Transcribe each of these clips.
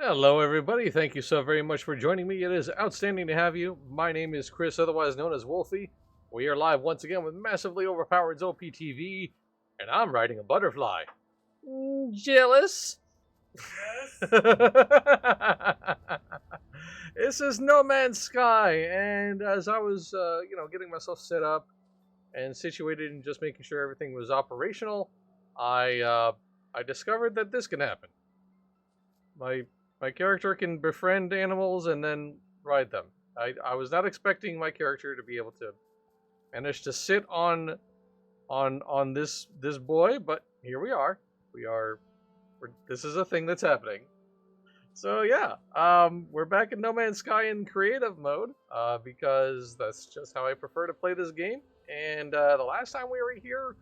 Hello, everybody. Thank you so very much for joining me. It is outstanding to have you. My name is Chris, otherwise known as Wolfie. We are live once again with massively overpowered ZOPTV, and I'm riding a butterfly. Jealous? Yes. This is No Man's Sky, and as I was, getting myself set up and situated and just making sure everything was operational, I discovered that this can happen. My character can befriend animals and then ride them. I was not expecting my character to be able to manage to sit on this boy, but here we are. This is a thing that's happening. So yeah, we're back in No Man's Sky in creative mode because that's just how I prefer to play this game. And the last time we were here,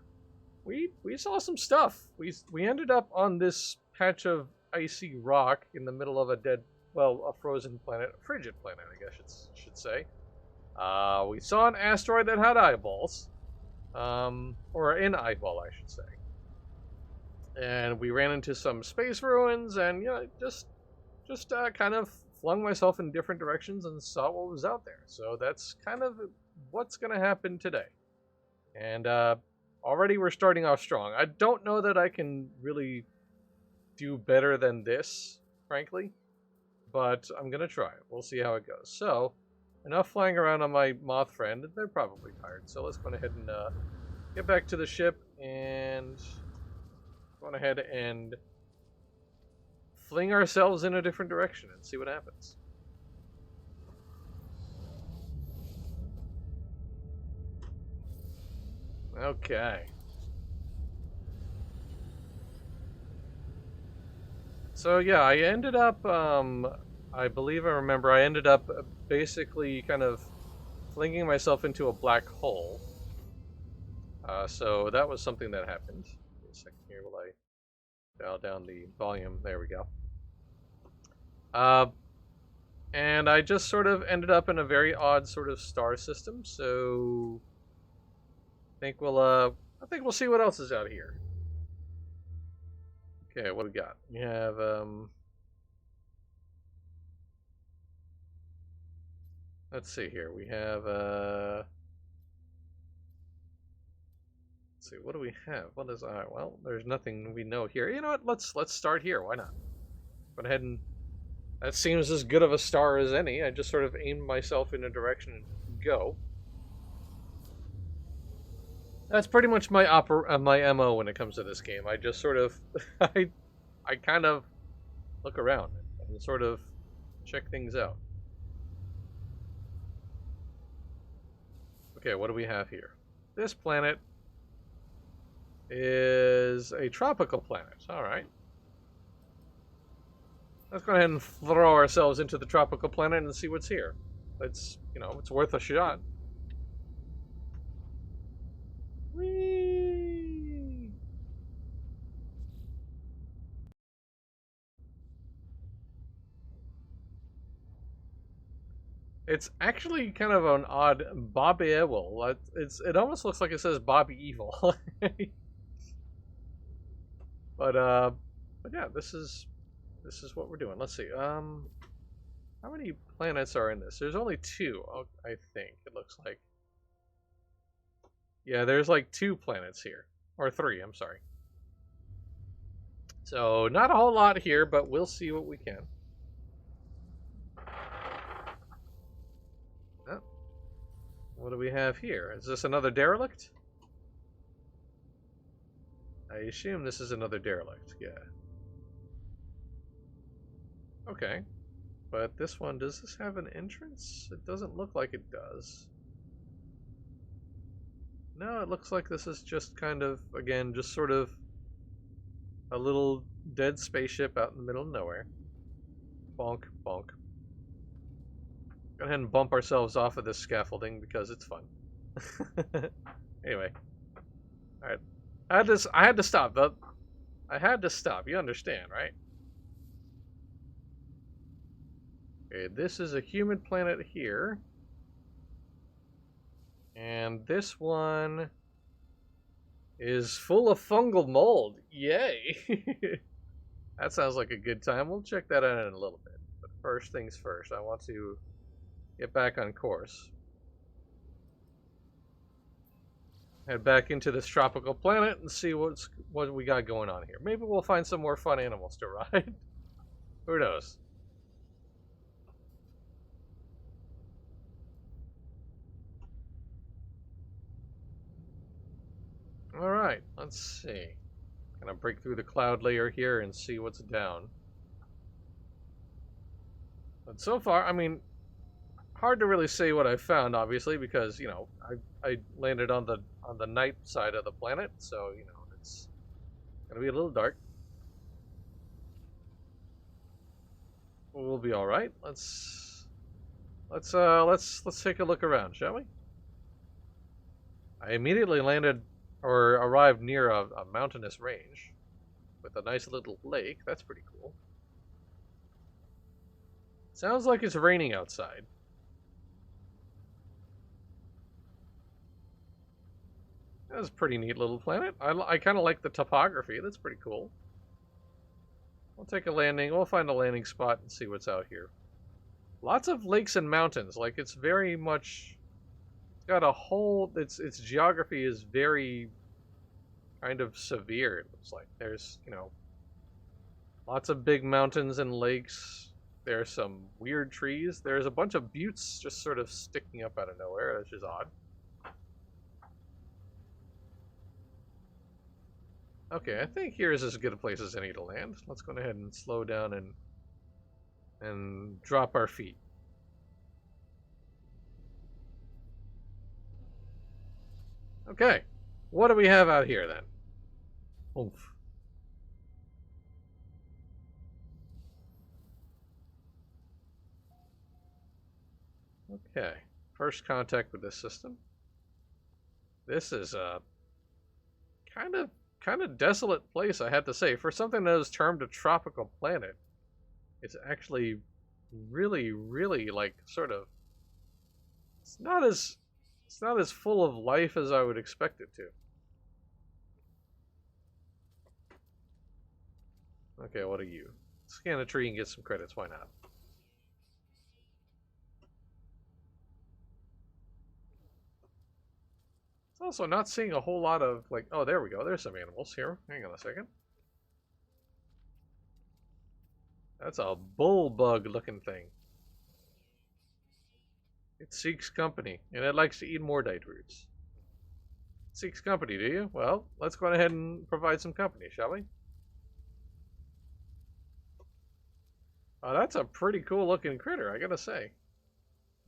we saw some stuff. We ended up on this patch of icy rock in the middle of a frozen planet, a frigid planet, I guess should say. We saw an asteroid that had eyeballs, or an eyeball, I should say. And we ran into some space ruins, and just kind of flung myself in different directions and saw what was out there. So that's kind of what's going to happen today. And already we're starting off strong. I don't know that I can really do better than this, frankly, but I'm gonna try. We'll see how it goes. So, enough flying around on my moth friend. They're probably tired, so let's go ahead and get back to the ship and go ahead and fling ourselves in a different direction and see what happens. Okay. So yeah, I ended up, I believe I remember, I ended up basically kind of flinging myself into a black hole. So that was something that happened. Give me a second here while I dial down the volume. There we go. And I just sort of ended up in a very odd sort of star system. So I think we'll see what else is out here. Okay, what do we got? We have, let's see here. We have, let's see, what do we have? What is, well, there's nothing we know here. You know what? Let's start here. Why not? Go ahead and, that seems as good of a star as any. I just sort of aimed myself in a direction and go. That's pretty much my my MO when it comes to this game. I just sort of, I kind of look around and sort of check things out. Okay, what do we have here? This planet is a tropical planet. All right. Let's go ahead and throw ourselves into the tropical planet and see what's here. It's worth a shot. Whee! It's actually kind of an odd Bobby Evil. It almost looks like it says Bobby Evil. But yeah, this is what we're doing. Let's see. How many planets are in this? There's only two, I think. It looks like. Yeah, there's like 2 planets here, or 3. I'm sorry. So not a whole lot here, but we'll see what we can. Oh, what do we have here? Is this another derelict? I assume this is another derelict. Yeah. Okay. But this one, does this have an entrance? It doesn't look like it does. No, it looks like this is just kind of, again, just sort of a little dead spaceship out in the middle of nowhere. Bonk, bonk. Go ahead and bump ourselves off of this scaffolding because it's fun. Anyway. Alright. I had to stop. I had to stop. You understand, right? Okay, this is a human planet here. And this one is full of fungal mold. Yay! That sounds like a good time. We'll check that out in a little bit. But first things first, I want to get back on course. Head back into this tropical planet and see what we got going on here. Maybe we'll find some more fun animals to ride. Who knows? Alright, let's see. Gonna break through the cloud layer here and see what's down. But so far, I mean, hard to really say what I found, obviously, because, you know, I landed on the night side of the planet, so, you know, it's gonna be a little dark. We'll be all right. Let's take a look around, shall we? I immediately landed or arrived near a mountainous range with a nice little lake. That's pretty cool. Sounds like it's raining outside. That's a pretty neat little planet. I kind of like the topography. That's pretty cool. We'll take a landing. We'll find a landing spot and see what's out here. Lots of lakes and mountains. Like, it's very much... It's got a whole... Its geography is very kind of severe, it looks like. There's, you know, lots of big mountains and lakes. There's some weird trees. There's a bunch of buttes just sort of sticking up out of nowhere, which is odd. Okay, I think here's as good a place as any to land. Let's go ahead and slow down and drop our feet. Okay, what do we have out here then? Oof. Okay, first contact with this system. This is a kind of desolate place, I have to say. For something that is termed a tropical planet, it's actually really, really, like, sort of... It's not as full of life as I would expect it to. Okay, what are you? Scan a tree and get some credits, why not? It's also not seeing a whole lot of, like... Oh, there we go. There's some animals here. Hang on a second. That's a bull bug looking thing. It seeks company, and it likes to eat mordite roots. It seeks company, do you? Well, let's go ahead and provide some company, shall we? Oh, that's a pretty cool looking critter, I gotta say.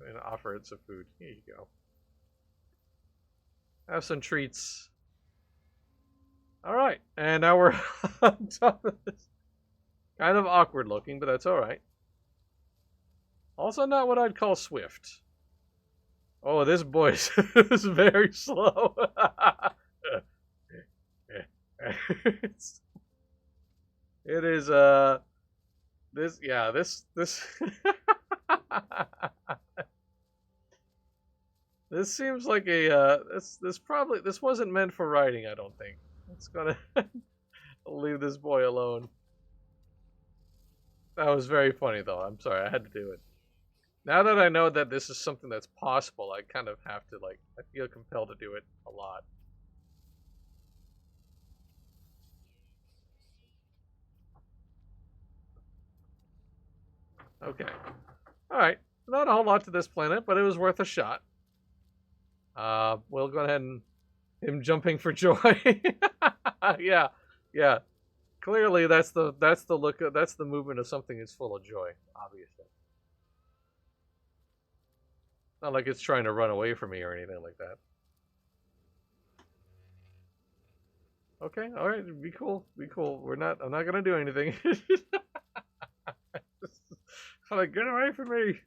And offer it some food. Here you go. Have some treats. Alright, and now we're on top of this. Kind of awkward looking, but that's alright. Also not what I'd call swift. Oh, this boy is very slow. It is, this this seems like a, this wasn't meant for riding, I don't think. Let's gonna leave this boy alone. That was very funny, though. I'm sorry, I had to do it. Now that I know that this is something that's possible, I kind of have to, like, I feel compelled to do it a lot. Okay. Alright. Not a whole lot to this planet, but it was worth a shot. We'll go ahead and... Him jumping for joy. Yeah. Yeah. Clearly, that's the look of, that's the movement of something that's full of joy, obviously. Not like it's trying to run away from me or anything like that. Okay, alright, be cool. Be cool. I'm not gonna do anything. Like, get away from me,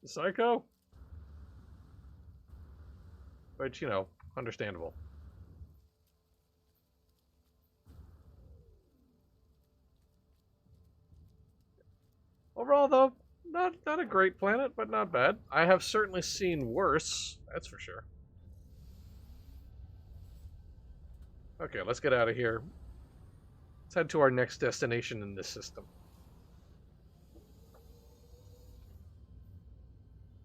psycho. But, you know, understandable. Overall, though, not a great planet, but not bad. I have certainly seen worse, that's for sure. Okay, let's get out of here. Let's head to our next destination in this system.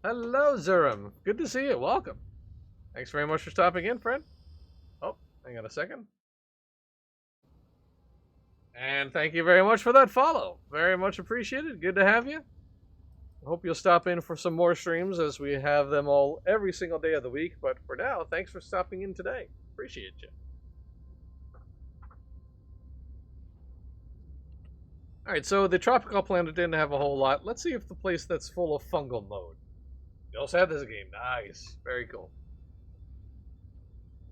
Hello, Zurum. Good to see you. Welcome. Thanks very much for stopping in, friend. Oh, hang on a second. And thank you very much for that follow. Very much appreciated. Good to have you. I hope you'll stop in for some more streams as we have them all every single day of the week. But for now, thanks for stopping in today. Appreciate you. Alright, so the tropical planet didn't have a whole lot. Let's see if the place that's full of fungal mode. You also had this game. Nice. Very cool.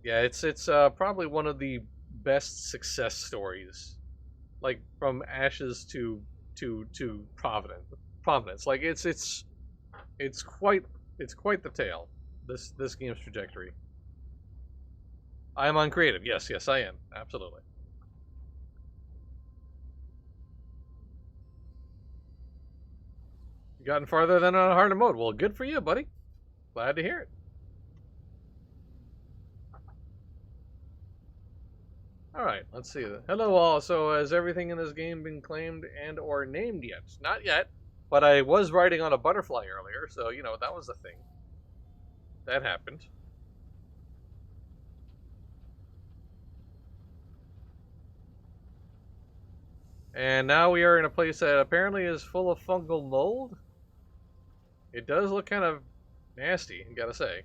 Yeah, it's probably one of the best success stories. Like from ashes to prominence. Like it's quite the tale. This game's trajectory. I am on creative. Yes, I am. Absolutely. You gotten farther than on harder mode. Well, good for you, buddy. Glad to hear it. Alright, let's see. Hello all. So has everything in this game been claimed and or named yet? Not yet, but I was riding on a butterfly earlier, so, you know, that was a thing. That happened. And now we are in a place that apparently is full of fungal mold. It does look kind of nasty, I gotta say.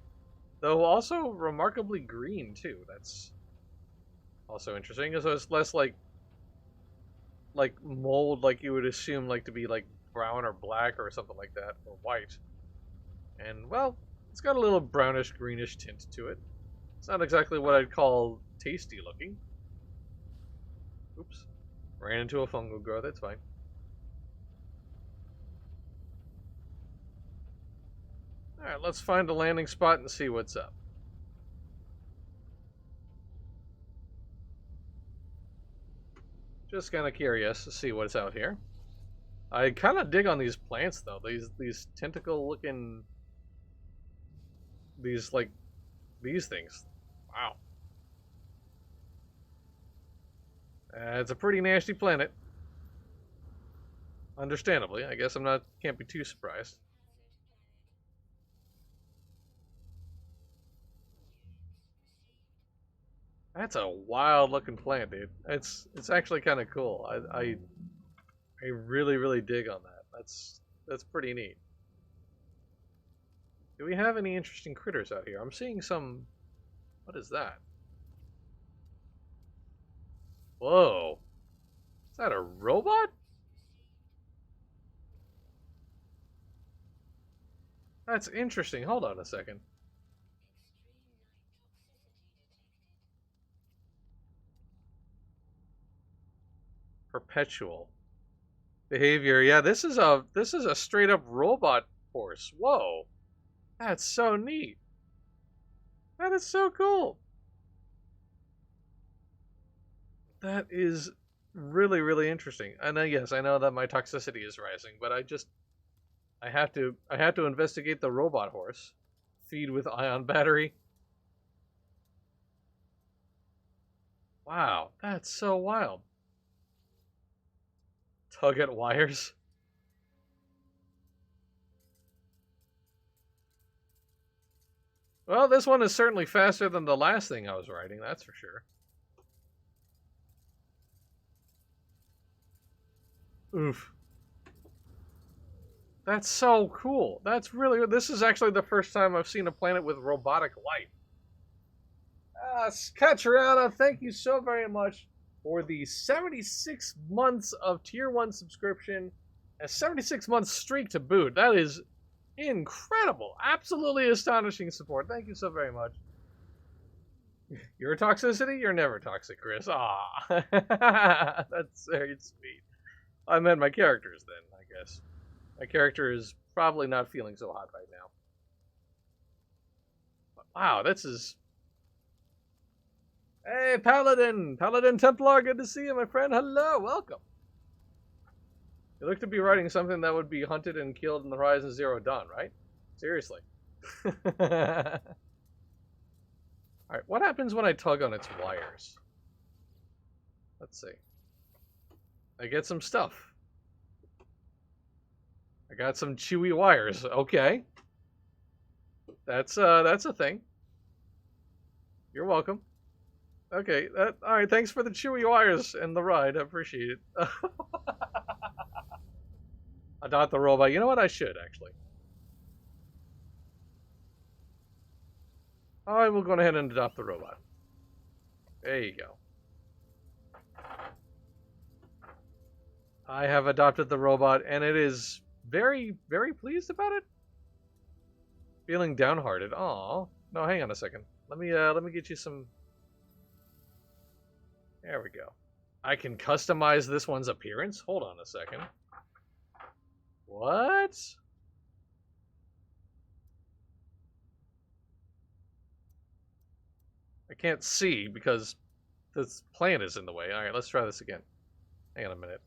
Though also remarkably green, too. That's also interesting. So it's less like mold like you would assume like to be like brown or black or something like that, or white. And, well, it's got a little brownish greenish tint to it. It's not exactly what I'd call tasty looking. Oops. Ran into a fungal growth, that's fine. Alright, let's find a landing spot and see what's up. Just kind of curious to see what's out here. I kind of dig on these plants, though. These tentacle-looking... These things. Wow. It's a pretty nasty planet. Understandably. I guess can't be too surprised. That's a wild looking plant, dude. It's actually kind of cool. I really dig on that. That's pretty neat. Do we have any interesting critters out here? I'm seeing some. What is that? Whoa. Is that a robot? That's interesting. Hold on a second. Perpetual behavior. Yeah, this is a straight up robot horse. Whoa. That's so neat. That is so cool. That is really interesting. And yes, I know that my toxicity is rising, but I have to investigate the robot horse. Feed with ion battery. Wow, that's so wild. Tug at wires. Well, this one is certainly faster than the last thing I was riding, that's for sure. Oof. That's so cool. That's really... This is actually the first time I've seen a planet with robotic life. Katriana, thank you so very much for the 76 months of Tier 1 subscription. A 76-month streak to boot. That is incredible. Absolutely astonishing support. Thank you so very much. Your toxicity? You're never toxic, Chris. Ah, that's very sweet. I meant my characters then, I guess. My character is probably not feeling so hot right now. But wow, this is... Hey, Paladin! Paladin Templar, good to see you, my friend. Hello, welcome. You look to be writing something that would be hunted and killed in the Horizon Zero Dawn, right? Seriously. Alright, what happens when I tug on its wires? Let's see. I get some stuff. I got some chewy wires. Okay. That's a thing. You're welcome. Okay, alright, thanks for the chewy wires and the ride. I appreciate it. Adopt the robot. You know what? I should, actually. I will go ahead and adopt the robot. There you go. I have adopted the robot, and it is very, very pleased about it. Feeling downhearted. Aw. No, hang on a second. Let me get you some... There we go. I can customize this one's appearance? Hold on a second. What? I can't see because this plant is in the way. Alright, let's try this again. Hang on a minute.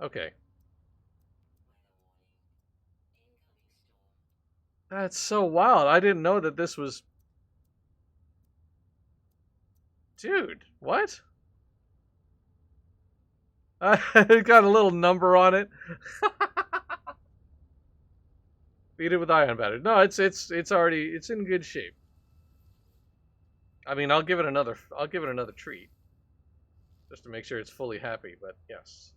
Okay. That's so wild. I didn't know that this was... Dude, what? It got a little number on it. Feed it with ion battery. No, it's already it's in good shape. I mean, I'll give it another treat just to make sure it's fully happy, but yes.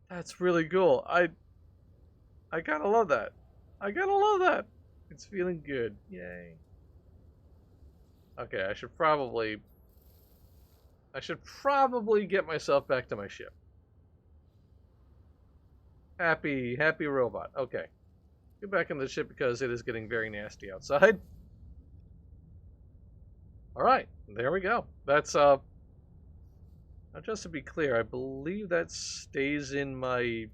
That's really cool. I gotta love that. I gotta love that. It's feeling good. Yay. Okay, I should probably get myself back to my ship. Happy robot. Okay. Get back in the ship because it is getting very nasty outside. Alright, there we go. That's now just to be clear, I believe that stays in my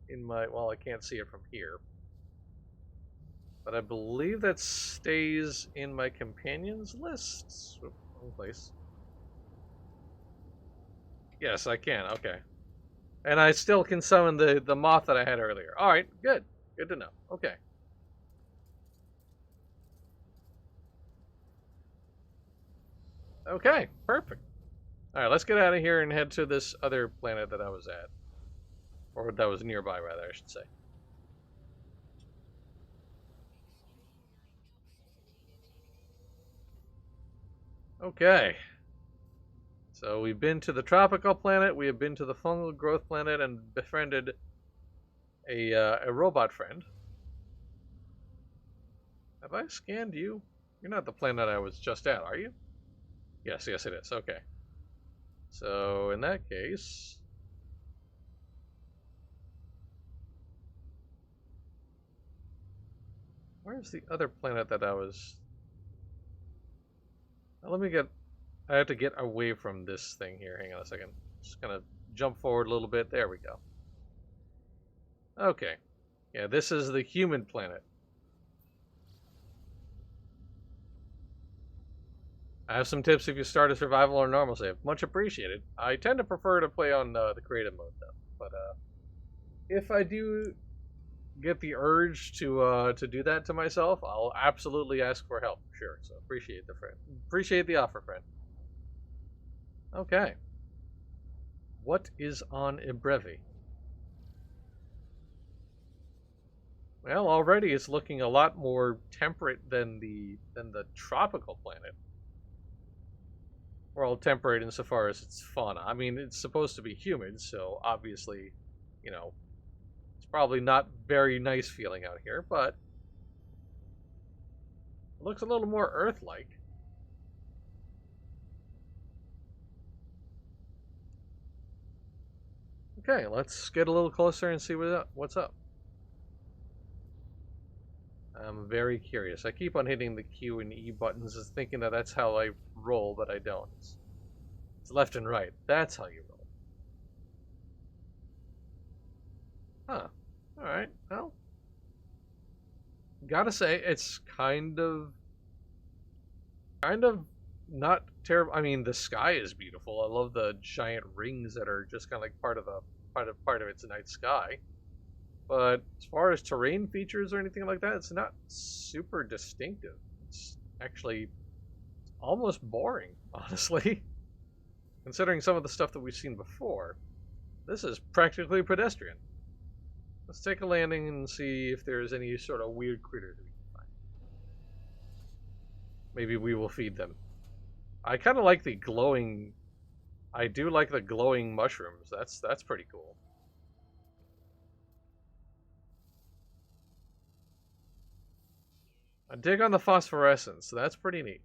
well, I can't see it from here. But I believe that stays in my companions list. Wrong place. Yes, I can. Okay. And I still can summon the moth that I had earlier. Alright, good. Good to know. Okay. Okay, perfect. Alright, let's get out of here and head to this other planet that I was at. Or that was nearby, rather, I should say. Okay. So we've been to the tropical planet, we have been to the fungal growth planet, and befriended a robot friend. Have I scanned you? You're not the planet I was just at, are you? Yes, yes it is. Okay. So in that case... Where's the other planet that I was... Now, let me get... I have to get away from this thing here. Hang on a second. Just gonna jump forward a little bit. There we go. Okay. Yeah, this is the human planet. I have some tips if you start a survival or normal save. Much appreciated. I tend to prefer to play on the creative mode though. But if I do get the urge to do that to myself, I'll absolutely ask for help. Sure. So appreciate the offer, friend. Okay. What is on Ibrevi? Well, already it's looking a lot more temperate than the tropical planet. Well, temperate insofar as its fauna. I mean, it's supposed to be humid, so obviously, you know, it's probably not very nice feeling out here, but it looks a little more Earth-like. Okay, let's get a little closer and see what's up. I'm very curious. I keep on hitting the Q and E buttons, thinking that that's how I roll, but I don't. It's left and right. That's how you roll. Huh. Alright, well. Gotta say, it's kind of not terrible. I mean, the sky is beautiful. I love the giant rings that are just kind of like part of its night sky. But as far as terrain features or anything like that, it's not super distinctive. It's actually almost boring, honestly. Considering some of the stuff that we've seen before, this is practically pedestrian. Let's take a landing and see if there's any sort of weird critters we can find. Maybe we will feed them. I kind of like the glowing... I do like the glowing mushrooms. That's pretty cool. I dig on the phosphorescence. So that's pretty neat.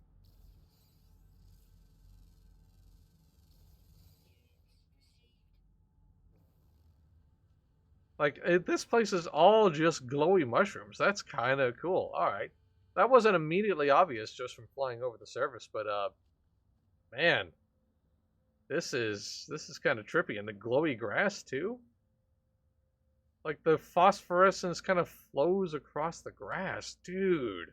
Like, this place is all just glowy mushrooms. That's kind of cool. Alright. That wasn't immediately obvious just from flying over the surface, but, man. This is kind of trippy. And the glowy grass, too? Like, the phosphorescence kind of flows across the grass. Dude.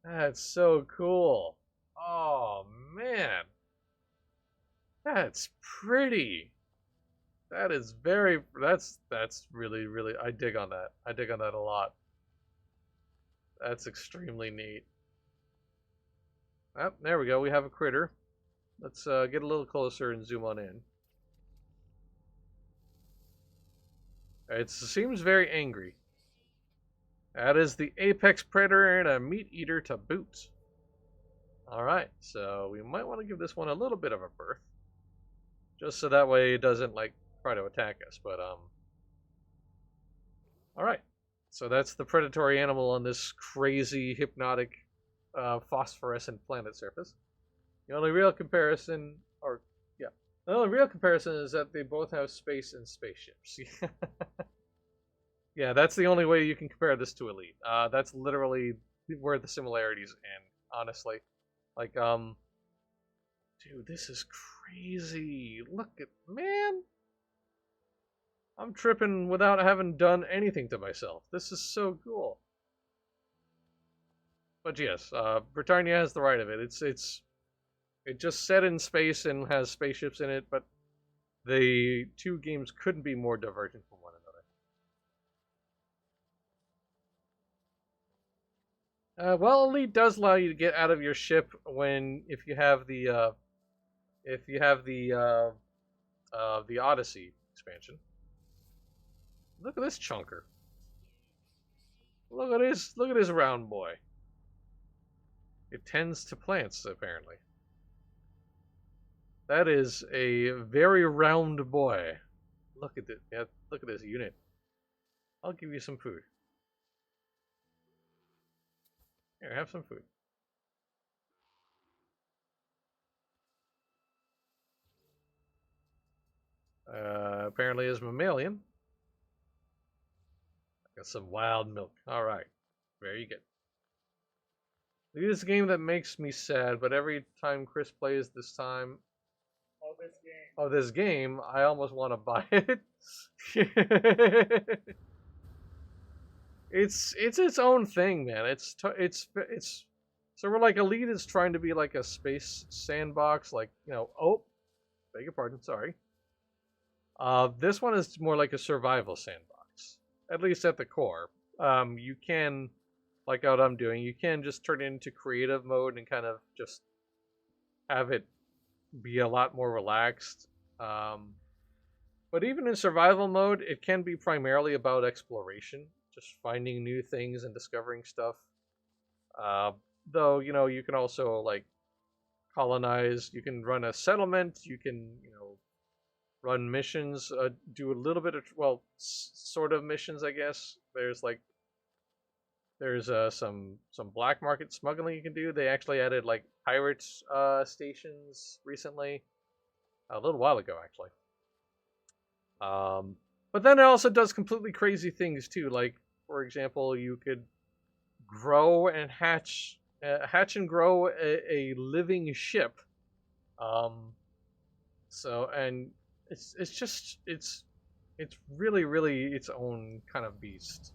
That's so cool. Oh, man. That's pretty. That is very, that's really, really, I dig on that. I dig on that a lot. That's extremely neat. Oh, there we go. We have a critter. Let's get a little closer and zoom on in. It seems very angry. That is the apex predator and a meat eater to boot. Alright, so we might want to give this one a little bit of a berth. Just so that way it doesn't, like, try to attack us, but, Alright, so that's the predatory animal on this crazy, hypnotic, phosphorescent planet surface. The only real comparison, the only real comparison is that they both have space and spaceships. Yeah, that's the only way you can compare this to Elite. That's literally where the similarities end, honestly. Like, dude, this is crazy. Look at, man. I'm tripping without having done anything to myself. This is so cool. But yes, Britannia has the right of it. It just set in space and has spaceships in it, but the two games couldn't be more divergent from one another. Well, Elite does allow you to get out of your ship if you have the Odyssey expansion. Look at this chunker. Look at this round boy. It tends to plants, apparently. That is a very round boy. Look at this. Yeah, look at this unit. I'll give you some food. Here, have some food. Apparently is mammalian. Got some wild milk. Alright. Very good. This is a game that makes me sad, but every time Chris plays this time of this game, I almost want to buy it. It's its own thing, man. It's so we're like Elite is trying to be like a space sandbox, like, you know, oh, beg your pardon, sorry. This one is more like a survival sandbox, at least at the core. You can, like what I'm doing, you can just turn it into creative mode and kind of just have it be a lot more relaxed. But even in survival mode, it can be primarily about exploration, just finding new things and discovering stuff. Though, you know, you can also, like, colonize, you can run a settlement, you can, you know, run missions, do a little bit of, well, sort of missions, I guess. There's some black market smuggling you can do. They actually added, like, pirates stations recently, a little while ago, actually. But then it also does completely crazy things too. Like, for example, you could grow and hatch and grow a living ship. So, and it's really its own kind of beast.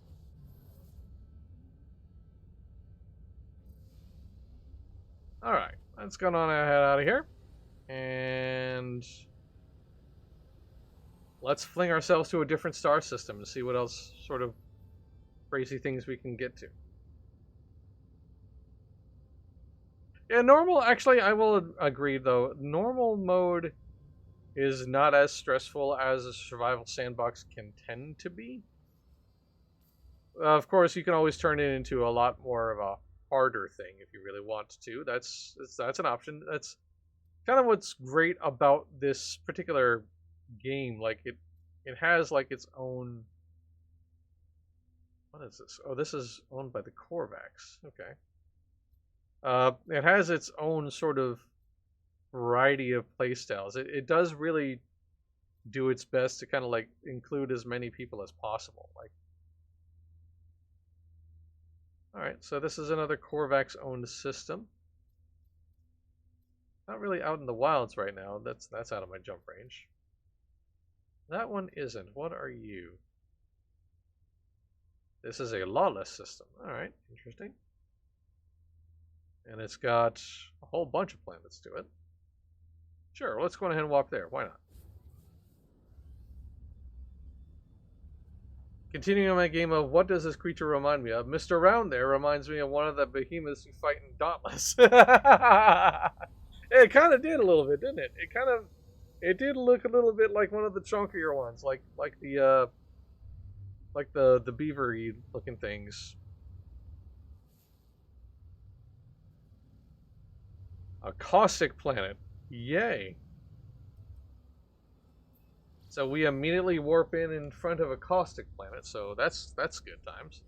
All right, let's go on ahead out of here, and let's fling ourselves to a different star system and see what else sort of crazy things we can get to. Yeah, normal, actually, I will agree, though. Normal mode is not as stressful as a survival sandbox can tend to be. Of course, you can always turn it into a lot more of a harder thing if you really want to. That's an option. That's kind of what's great about this particular game. Like it has like its own. What is this? Oh, this is owned by the Korvax. Okay. It has its own sort of variety of playstyles. It does really do its best to kind of like include as many people as possible. Like, all right, so this is another Korvax owned system. Not really out in the wilds right now. That's out of my jump range. That one isn't. What are you? This is a lawless system. All right, interesting. And it's got a whole bunch of planets to it. Sure, let's go ahead and walk there. Why not? Continuing on my game of what does this creature remind me of? Mr. Round there reminds me of one of the behemoths we fight in Dauntless. It kind of did a little bit, didn't it? It did look a little bit like one of the chunkier ones, like the beaver-y looking things. A caustic planet. Yay. So we immediately warp in front of a caustic planet, so that's good times.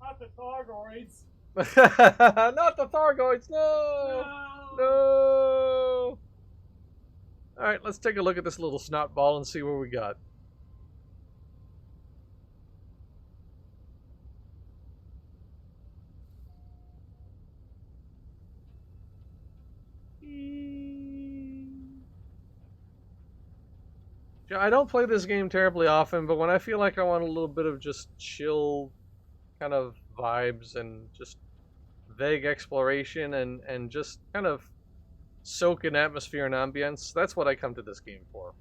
Not the Thargoids. Not the Thargoids, no! No! Alright, let's take a look at this little snot ball and see what we got. I don't play this game terribly often, but when I feel like I want a little bit of just chill kind of vibes and just vague exploration and just kind of soak in atmosphere and ambience, that's what I come to this game for.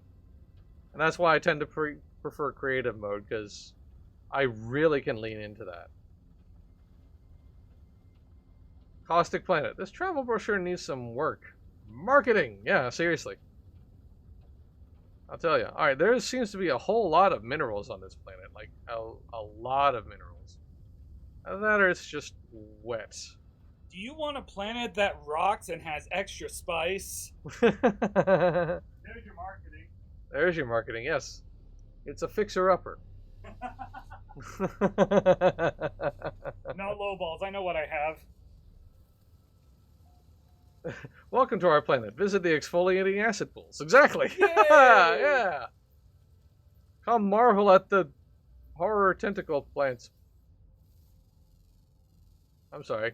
And that's why I tend to prefer creative mode, because I really can lean into that. Caustic Planet. This travel brochure needs some work. Marketing! Yeah, seriously. I'll tell you. Alright, there seems to be a whole lot of minerals on this planet. Like, a lot of minerals. Either that or it's just wet. Do you want a planet that rocks and has extra spice? There's your marketing. There's your marketing, yes. It's a fixer-upper. No lowballs, I know what I have. Welcome to our planet. Visit the exfoliating acid pools. Exactly. Yay! Yeah. Come marvel at the horror tentacle plants. I'm sorry.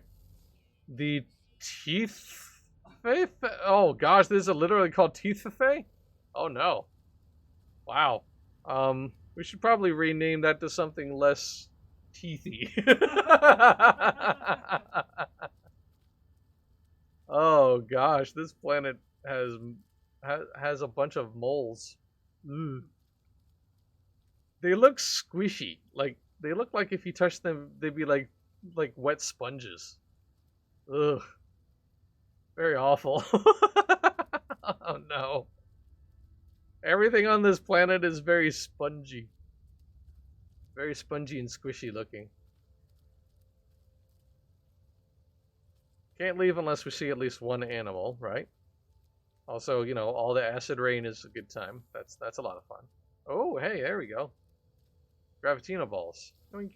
The teeth? Oh gosh, this is literally called teeth? Oh no. Wow. We should probably rename that to something less teethy. Oh gosh, this planet has a bunch of moles. Ugh. They look squishy. Like they look like if you touch them, they'd be like wet sponges. Ugh. Very awful. Oh no. Everything on this planet is very spongy. Very spongy and squishy looking. Can't leave unless we see at least one animal, right? Also, you know, all the acid rain is a good time. That's a lot of fun. Oh, hey, there we go. Gravitino balls. Doink.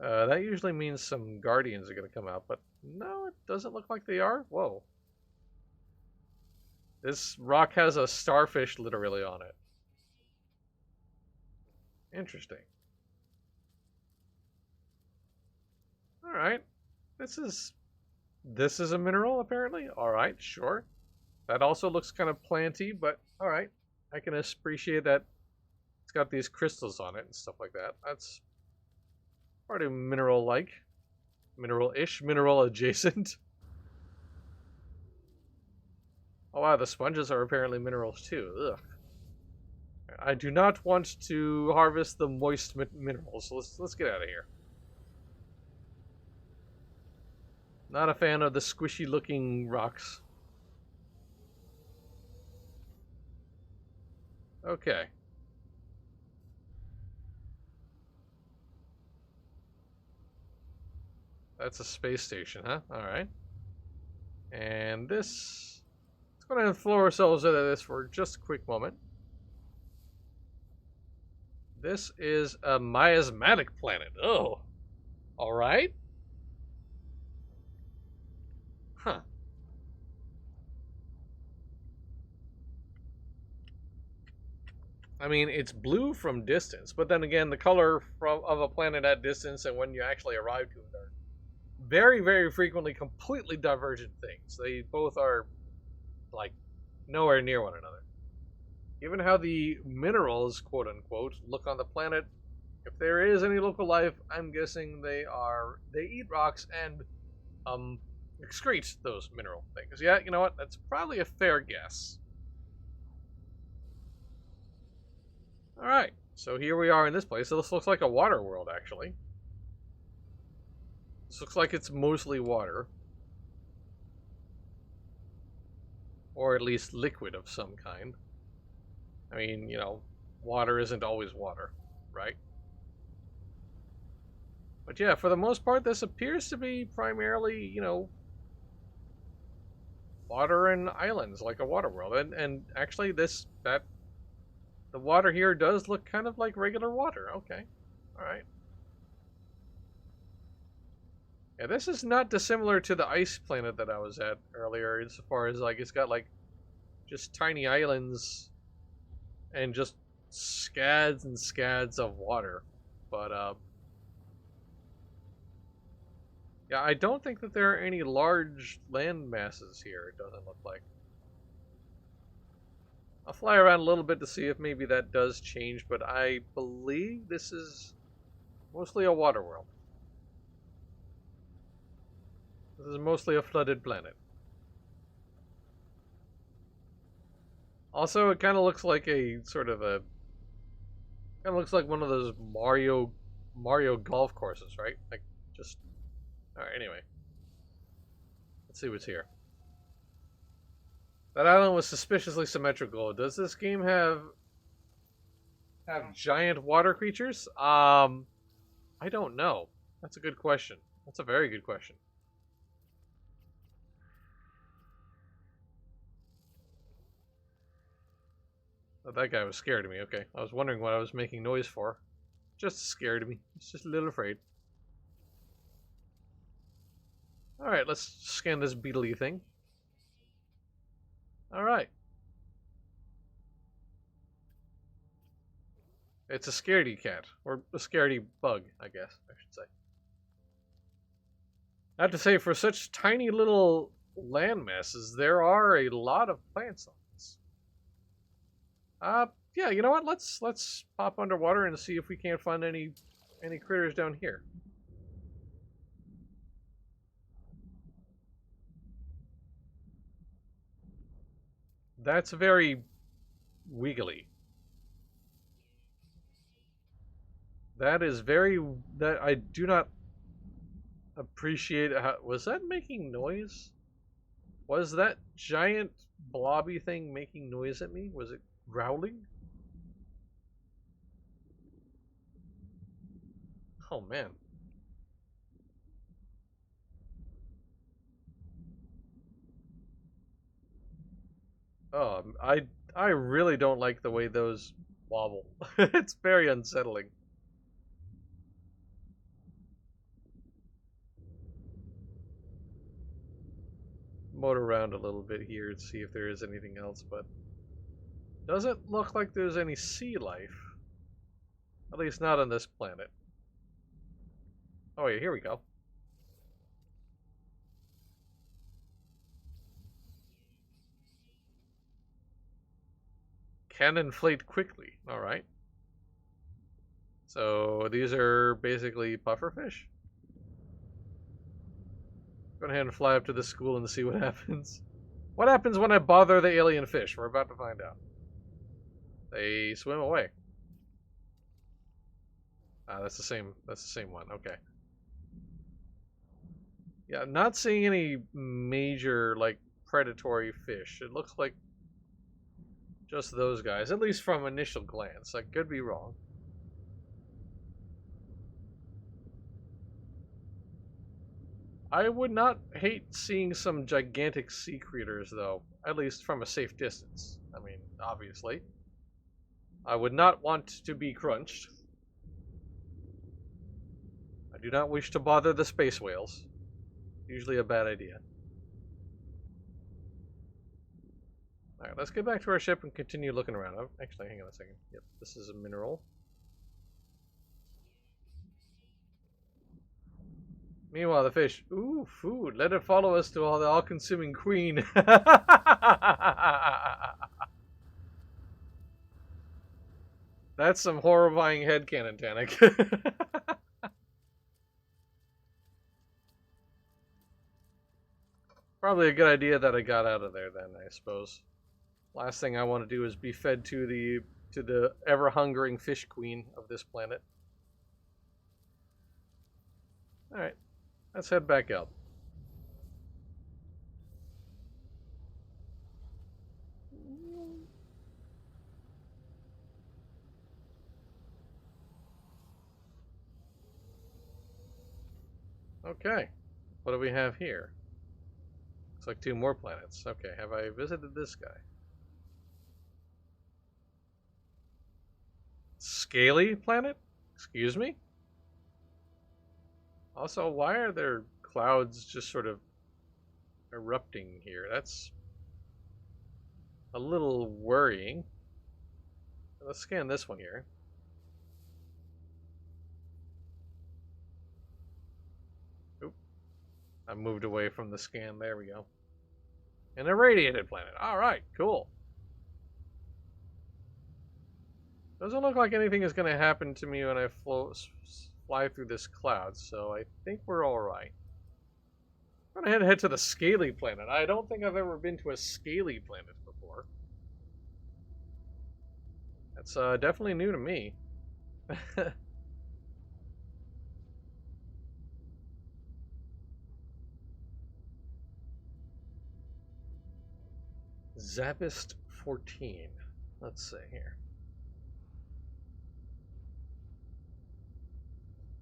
That usually means some guardians are going to come out, but no, it doesn't look like they are. Whoa. This rock has a starfish literally on it. Interesting. Alright. This is a mineral, apparently? Alright, sure. That also looks kind of planty, but alright. I can appreciate that it's got these crystals on it and stuff like that. That's pretty mineral-like. Mineral-ish, mineral-adjacent. Oh wow, the sponges are apparently minerals too. Ugh. I do not want to harvest the moist minerals, so let's get out of here. Not a fan of the squishy looking rocks. Okay. That's a space station, huh? Alright. And this... Let's go ahead and throw ourselves into this for just a quick moment. This is a miasmatic planet. Oh. Alright. Huh. I mean, it's blue from distance, but then again, the color of a planet at distance and when you actually arrive to it are very, very frequently completely divergent things. They both are, like, nowhere near one another. Given how the minerals, quote unquote, look on the planet, if there is any local life, I'm guessing they eat rocks and excrete those mineral things. Yeah, you know what? That's probably a fair guess. Alright, so here we are in this place. So this looks like a water world, actually. This looks like it's mostly water. Or at least liquid of some kind. I mean, you know, water isn't always water, right? But yeah, for the most part, this appears to be primarily, you know, water and islands, like a water world. And actually, the water here does look kind of like regular water. Okay, alright. Yeah, this is not dissimilar to the ice planet that I was at earlier, insofar as, like, it's got, like, just tiny islands and just scads and scads of water. But, yeah, I don't think that there are any large land masses here, it doesn't look like. I'll fly around a little bit to see if maybe that does change, but I believe this is mostly a water world. This is mostly a flooded planet. Also, it kind of looks like a sort of a... Kind of looks like one of those Mario golf courses, right? Like, just... Alright, anyway. Let's see what's here. That island was suspiciously symmetrical. Does this game have giant water creatures? I don't know. That's a good question. That's a very good question. Oh, that guy was scared of me. Okay. I was wondering what I was making noise for. Just scared of me. He's just a little afraid. Alright, let's scan this beetly thing. Alright. It's a scaredy cat. Or a scaredy bug, I guess I should say. I have to say, for such tiny little land masses, there are a lot of plants on this. Yeah, you know what? Let's pop underwater and see if we can't find any critters down here. That's very wiggly. That is very... That I do not appreciate. Was that making noise? Was that giant blobby thing making noise at me? Was it growling? Oh man. Oh, I really don't like the way those wobble. It's very unsettling. Motor around a little bit here to see if there is anything else, but doesn't look like there's any sea life. At least not on this planet. Oh yeah, here we go. Can inflate quickly. Alright. So these are basically pufferfish. Go ahead and fly up to the school and see what happens. What happens when I bother the alien fish? We're about to find out. They swim away. Ah, that's the same one. Okay. Yeah, I'm not seeing any major, like, predatory fish. It looks like just those guys, at least from initial glance. I could be wrong. I would not hate seeing some gigantic sea creatures, though, at least from a safe distance. I mean, obviously. I would not want to be crunched. I do not wish to bother the space whales. Usually a bad idea. Alright, let's get back to our ship and continue looking around. Oh, actually, hang on a second. Yep, this is a mineral. Meanwhile, the fish. Ooh, food. Let it follow us to all the all-consuming queen. That's some horrifying headcanon, Tanik. Probably a good idea that I got out of there then, I suppose. Last thing I want to do is be fed to the ever-hungering fish queen of this planet. Alright, let's head back out. Okay, what do we have here? Looks like 2 more planets. Okay, have I visited this guy? Scaly planet? Excuse me? Also, why are there clouds just sort of erupting here? That's a little worrying. Let's scan this one here. Oop. I moved away from the scan. There we go. An irradiated planet. Alright, cool. Doesn't look like anything is going to happen to me when I fly through this cloud, so I think we're alright. I'm going to head to the Scaly planet. I don't think I've ever been to a Scaly planet before. That's definitely new to me. Zabist 14. Let's see here.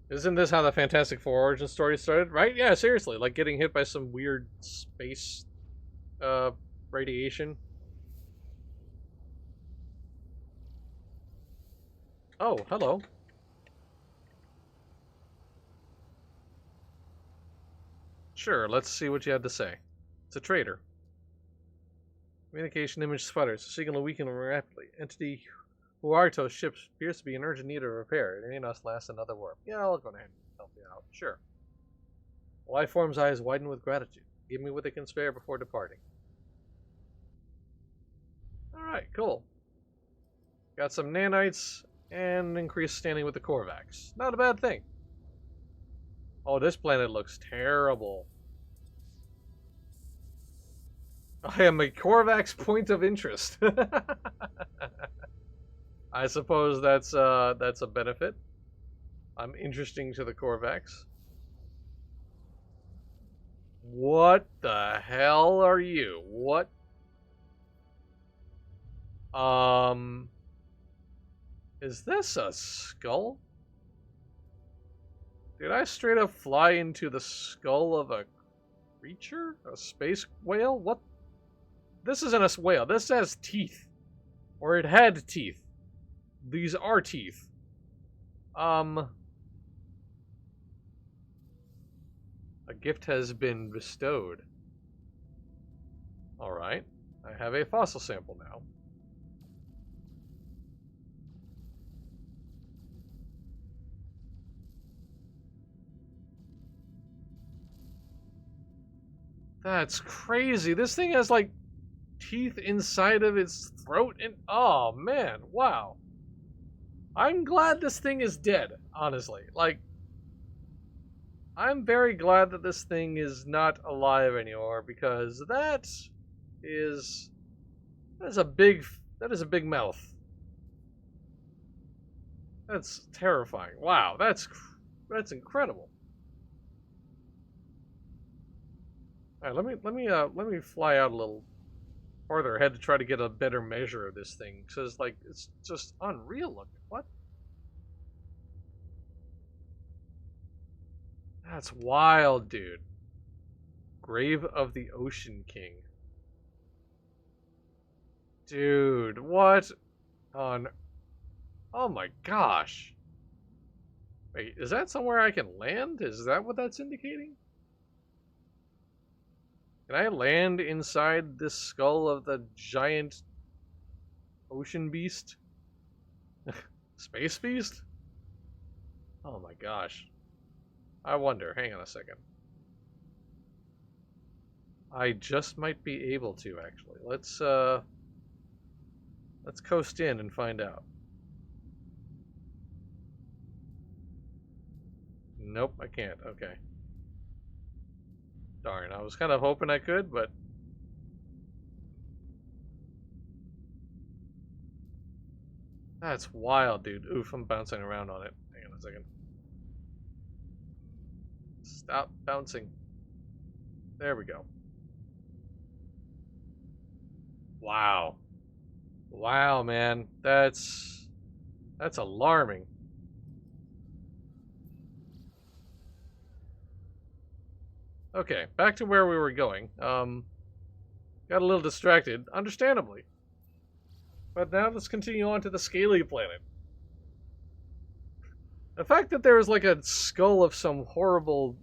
Isn't this how the Fantastic Four origin story started? Right? Yeah, seriously. Like getting hit by some weird space radiation. Oh, hello. Sure, let's see what you have to say. It's a traitor. Communication image sputters. The signal weakened rapidly. Entity Huarto's ship appears to be in urgent need of repair. It may not last another warp. Yeah, I'll go ahead and help you out. Sure. Lifeform's eyes widen with gratitude. Give me what they can spare before departing. Alright, cool. Got some nanites and increased standing with the Korvax. Not a bad thing. Oh, this planet looks terrible. I am a Korvax point of interest. I suppose that's a benefit. I'm interesting to the Korvax. What the hell are you? What? Is this a skull? Did I straight up fly into the skull of a creature? A space whale? What? This isn't a whale. This has teeth. Or it had teeth. These are teeth. A gift has been bestowed. Alright. I have a fossil sample now. That's crazy. This thing has, like, teeth inside of its throat and... Oh, man. Wow. I'm glad this thing is dead, honestly. Like, I'm very glad that this thing is not alive anymore, because that is a big mouth. That's terrifying. Wow, that's incredible. All right, let me fly out a little farther ahead to try to get a better measure of this thing, because like it's just unreal looking. What? That's wild, dude. Grave of the Ocean King. Dude, what on... Oh my gosh. Wait, is that somewhere I can land? Is that what that's indicating? Can I land inside this skull of the giant ocean beast? Space beast? Oh my gosh. I wonder. Hang on a second. I just might be able to, actually. Let's coast in and find out. Nope, I can't. Okay. Darn, I was kind of hoping I could, but... That's wild, dude. Oof, I'm bouncing around on it. Hang on a second. Stop bouncing. There we go. Wow. Wow, man. That's alarming. Okay, back to where we were going. Got a little distracted, understandably. But now let's continue on to the Scaly Planet. The fact that there is like a skull of some horrible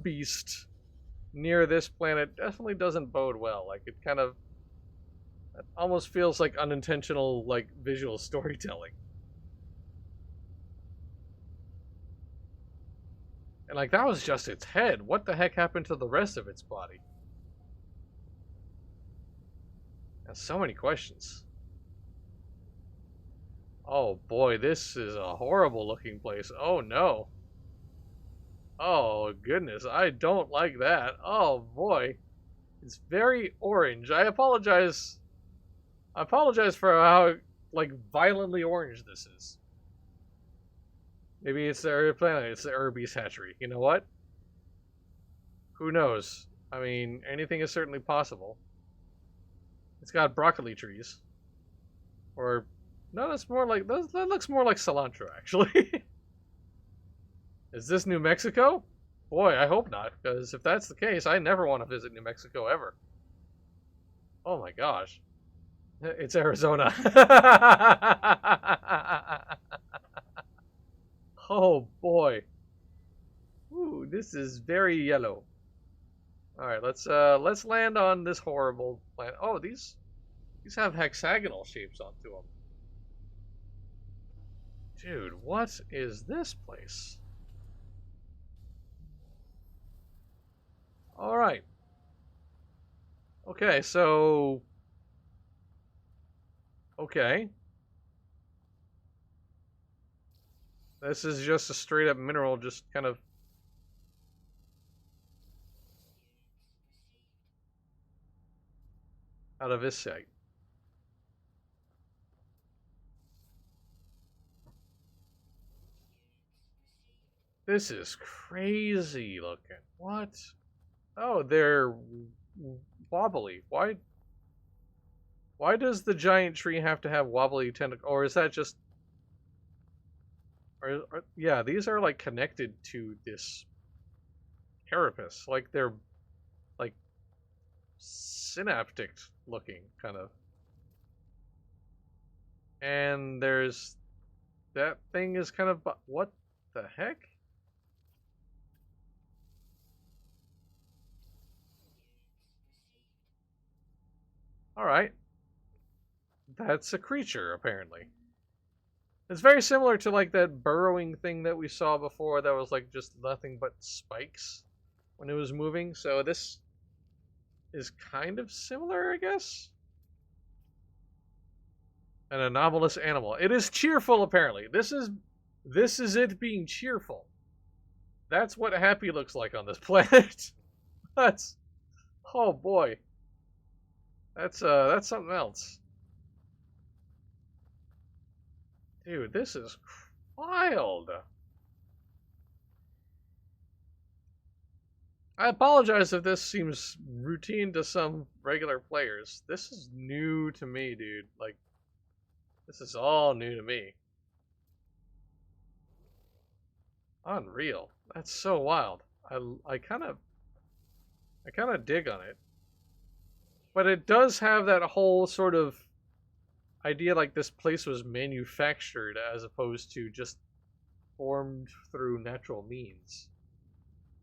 beast near this planet definitely doesn't bode well. Like it kind of it almost feels like unintentional like visual storytelling. And like that was just its head. What the heck happened to the rest of its body? There's so many questions. Oh boy, this is a horrible looking place. Oh no. Oh goodness, I don't like that. Oh boy. It's very orange. I apologize. I apologize for how like violently orange this is. Maybe it's the planet, it's the Urbeast hatchery. You know what? Who knows? I mean, anything is certainly possible. It's got broccoli trees. Or no, that's more like that looks more like cilantro actually. Is this New Mexico? Boy, I hope not, because if that's the case, I never want to visit New Mexico ever. Oh my gosh. It's Arizona. Oh boy. Ooh, this is very yellow. All right, let's land on this horrible planet. Oh, these have hexagonal shapes onto them. Dude, what is this place? All right. Okay, so okay. This is just a straight up mineral just kind of out of his sight. This is crazy looking. What? Oh, they're wobbly. Why does the giant tree have to have wobbly tentacles? Or is that just yeah, these are like connected to this carapace. Like they're like synaptic looking kind of. And there's that thing is kind of what the heck? All right. That's a creature apparently. It's very similar to like that burrowing thing that we saw before that was like just nothing but spikes when it was moving. So this is kind of similar, I guess. An anomalous animal. It is cheerful apparently. This is it being cheerful. That's what happy looks like on this planet. That's oh boy. That's something else. Dude, this is wild. I apologize if this seems routine to some regular players. This is new to me, dude. Like, this is all new to me. Unreal. That's so wild. I kind of dig on it. But it does have that whole sort of idea like this place was manufactured as opposed to just formed through natural means.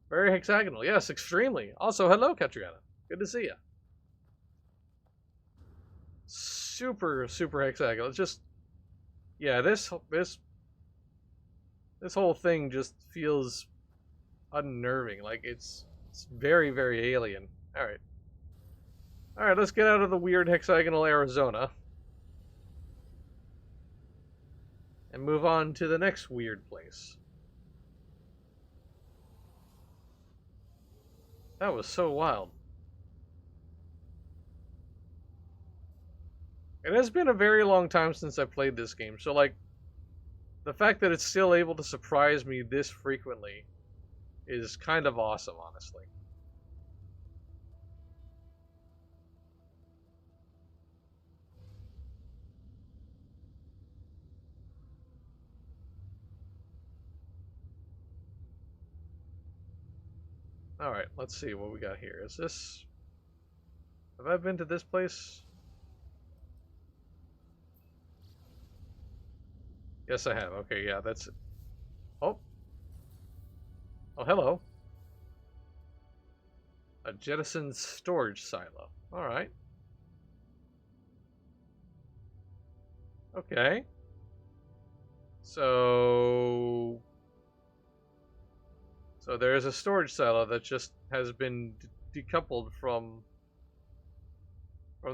Very hexagonal. Yes, extremely. Also, hello, Katriana. Good to see you. Super, super hexagonal. It's just, yeah, this whole thing just feels unnerving. Like it's very, very alien. All right. All right, let's get out of the weird hexagonal Arizona and move on to the next weird place. That was so wild. It has been a very long time since I played this game, so like the fact that it's still able to surprise me this frequently is kind of awesome, honestly. Alright, let's see what we got here. Is this... Have I been to this place? Yes, I have. Okay, yeah, that's it. Oh. Oh, hello. A jettisoned storage silo. Alright. Okay. So there is a storage silo that just has been decoupled from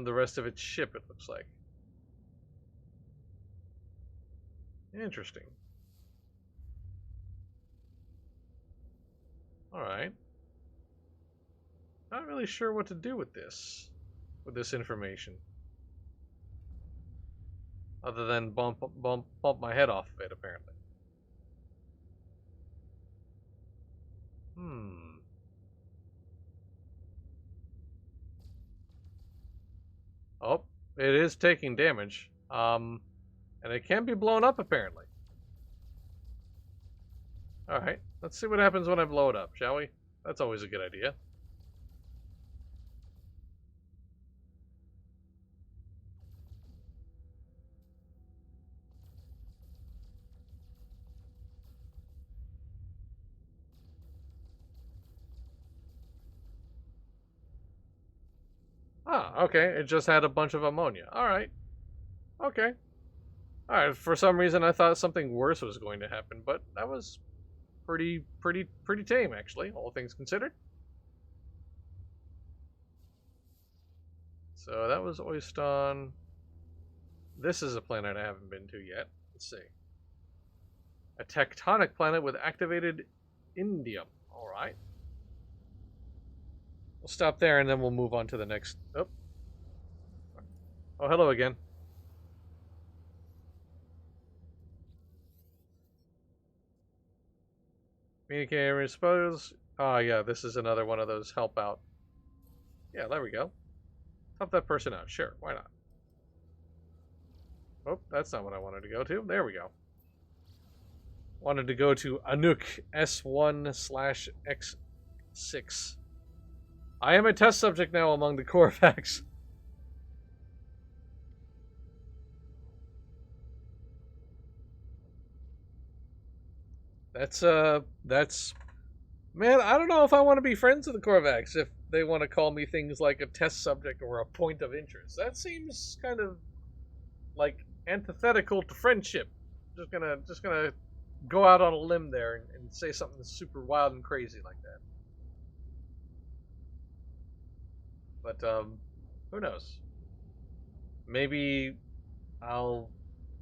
the rest of its ship, it looks like. Interesting. Alright. Not really sure what to do with this information. Other than bump my head off of it, apparently. Oh, it is taking damage. And it can be blown up, apparently. Alright, let's see what happens when I blow it up, shall we? That's always a good idea. Ah, okay, it just had a bunch of ammonia. Alright. Okay. Alright, for some reason I thought something worse was going to happen, but that was pretty tame, actually, all things considered. So that was Oyston. This is a planet I haven't been to yet. Let's see. A tectonic planet with activated indium. Alright. We'll stop there and then we'll move on to the next. Oh, hello again. Communicate and dispose. Ah, yeah, this is another one of those help out. Yeah, there we go. Help that person out. Sure, why not? Oh, that's not what I wanted to go to. There we go. Wanted to go to Anuk S1/X6. I am a test subject now among the Korvax. That's man, I don't know if I want to be friends with the Korvax if they want to call me things like a test subject or a point of interest. That seems kind of like antithetical to friendship. Just gonna go out on a limb there and say something super wild and crazy like that. But who knows? Maybe I'll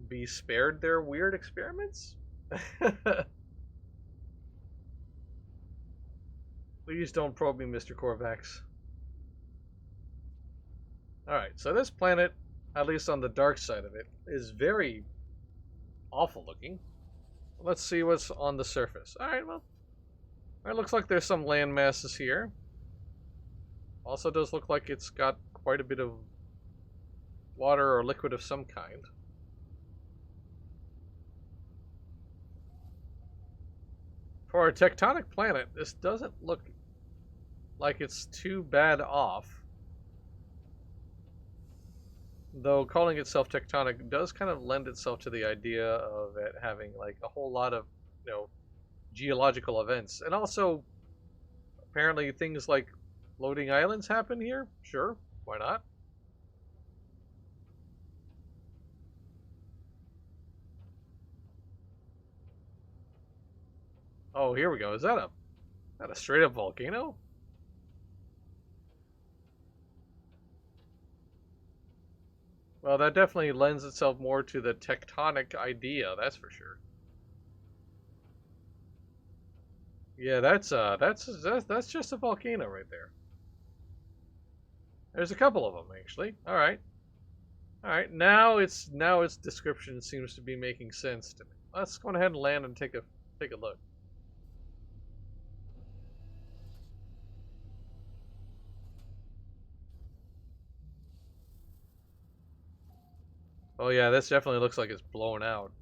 be spared their weird experiments? Please don't probe me, Mr. Korvax. Alright, so this planet, at least on the dark side of it, is very awful looking. Let's see what's on the surface. Alright, well, It looks like there's some land masses here. Also does look like it's got quite a bit of water or liquid of some kind. For a tectonic planet, this doesn't look like it's too bad off. Though calling itself tectonic does kind of lend itself to the idea of it having like a whole lot of, geological events. And also, apparently things like floating islands happen here. Sure, why not? Oh, here we go. Is that a straight up volcano? Well, that definitely lends itself more to the tectonic idea, that's for sure. Yeah, that's just a volcano right there. There's a couple of them actually. All right. All right. Now its description seems to be making sense to me. Let's go ahead and land and take a look. Oh yeah, this definitely looks like it's blown out.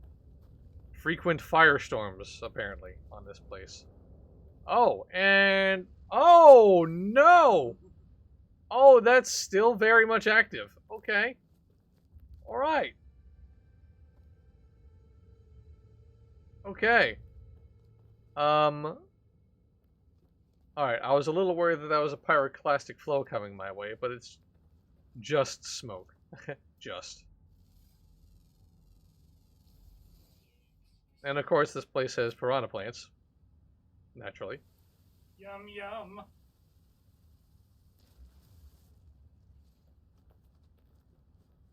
Frequent firestorms apparently on this place. Oh, and oh no! Oh, that's still very much active. Okay. All right. Okay. All right. I was a little worried that was a pyroclastic flow coming my way, but it's just smoke. Just. And of course, this place has piranha plants. Naturally. Yum yum.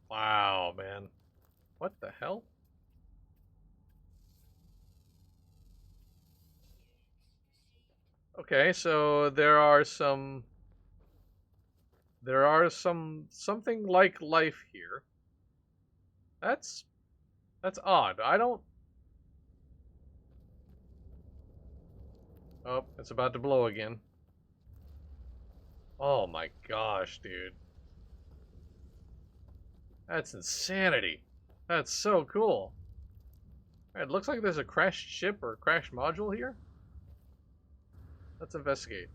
Wow, man. What the hell? Okay, so something like life here. That's odd. I don't. Oh, it's about to blow again. Oh my gosh, dude. That's insanity. That's so cool. It looks like there's a crashed ship or a crashed module here. Let's investigate.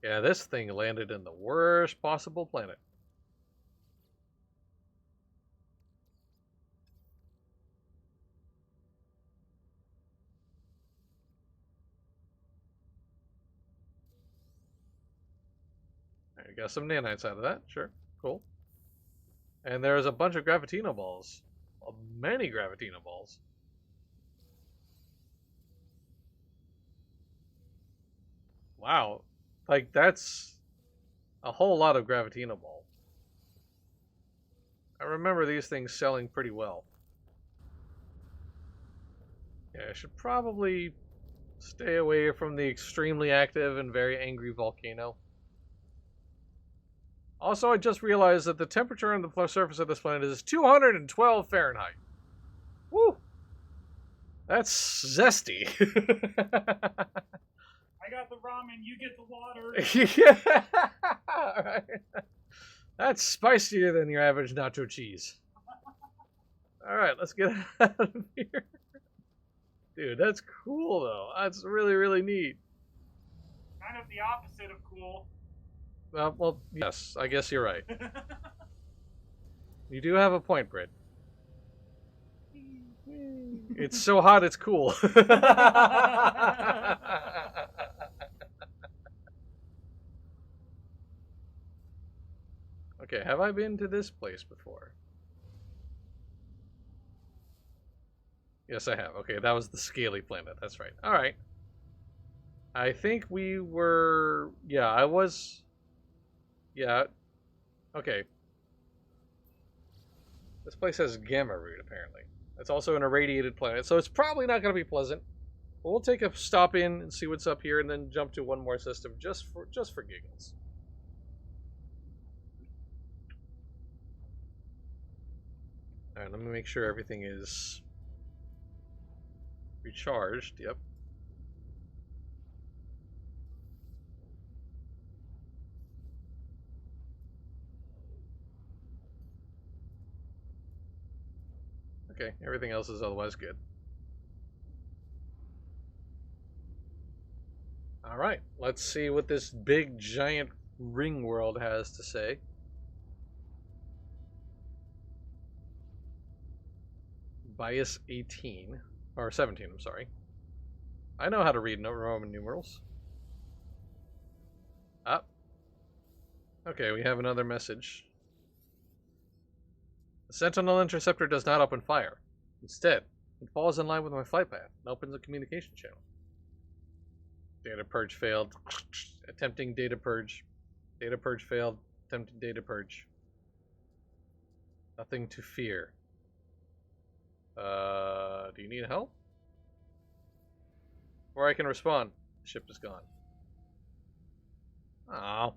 Yeah, this thing landed in the worst possible planet. I got some nanites out of that. Sure. Cool. And there's a bunch of gravitino balls. Many gravitino balls. Wow. Like, that's a whole lot of gravitino ball. I remember these things selling pretty well. Yeah, I should probably stay away from the extremely active and very angry volcano. Also, I just realized that the temperature on the surface of this planet is 212 Fahrenheit. Woo! That's zesty. I got the ramen, you get the water. Yeah. Right. That's spicier than your average nacho cheese. Alright, let's get out of here. Dude, that's cool though. That's really, really neat. Kind of the opposite of cool. Well, yes, I guess you're right. You do have a point, Britt. It's so hot, it's cool. Okay, have I been to this place before? Yes, I have. Okay, that was the scaly planet. That's right. All right. I think we were... Yeah, I was... Yeah. Okay. This place has gamma root, apparently. It's also an irradiated planet, so it's probably not going to be pleasant. But we'll take a stop in and see what's up here, and then jump to one more system just for giggles. Alright, let me make sure everything is recharged. Yep. Okay, everything else is otherwise good. Alright, let's see what this big giant ring world has to say. Bias 18. Or 17, I'm sorry. I know how to read Roman numerals. Ah. Okay, we have another message. The Sentinel Interceptor does not open fire. Instead, it falls in line with my flight path and opens a communication channel. Data purge failed. Attempting data purge. Data purge failed. Attempting data purge. Nothing to fear. Do you need help? Or I can respond. The ship is gone. Oh.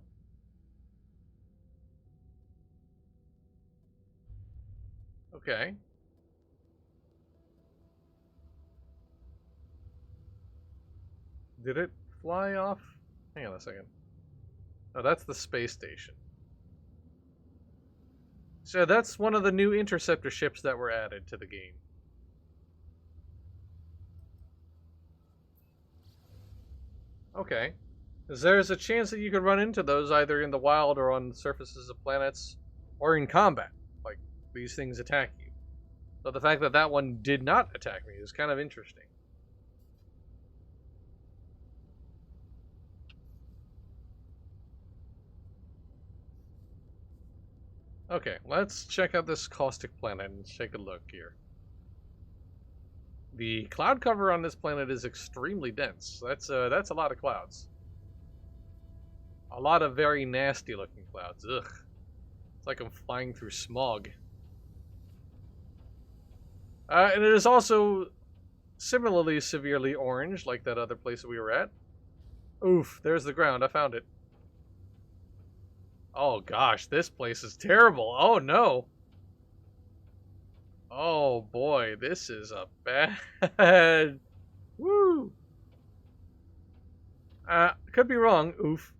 Okay. Did it fly off? Hang on a second. Oh, that's the space station. So that's one of the new interceptor ships that were added to the game. Okay. There's a chance that you could run into those either in the wild or on the surfaces of planets or in combat. Like, these things attack you. So the fact that that one did not attack me is kind of interesting. Okay, let's check out this caustic planet and take a look here. The cloud cover on this planet is extremely dense. That's a lot of clouds. A lot of very nasty looking clouds. Ugh. It's like I'm flying through smog. And it is also similarly severely orange, like that other place we were at. Oof, there's the ground. I found it. Oh gosh, this place is terrible. Oh no. Oh boy, this is a bad... Woo! Could be wrong. Oof.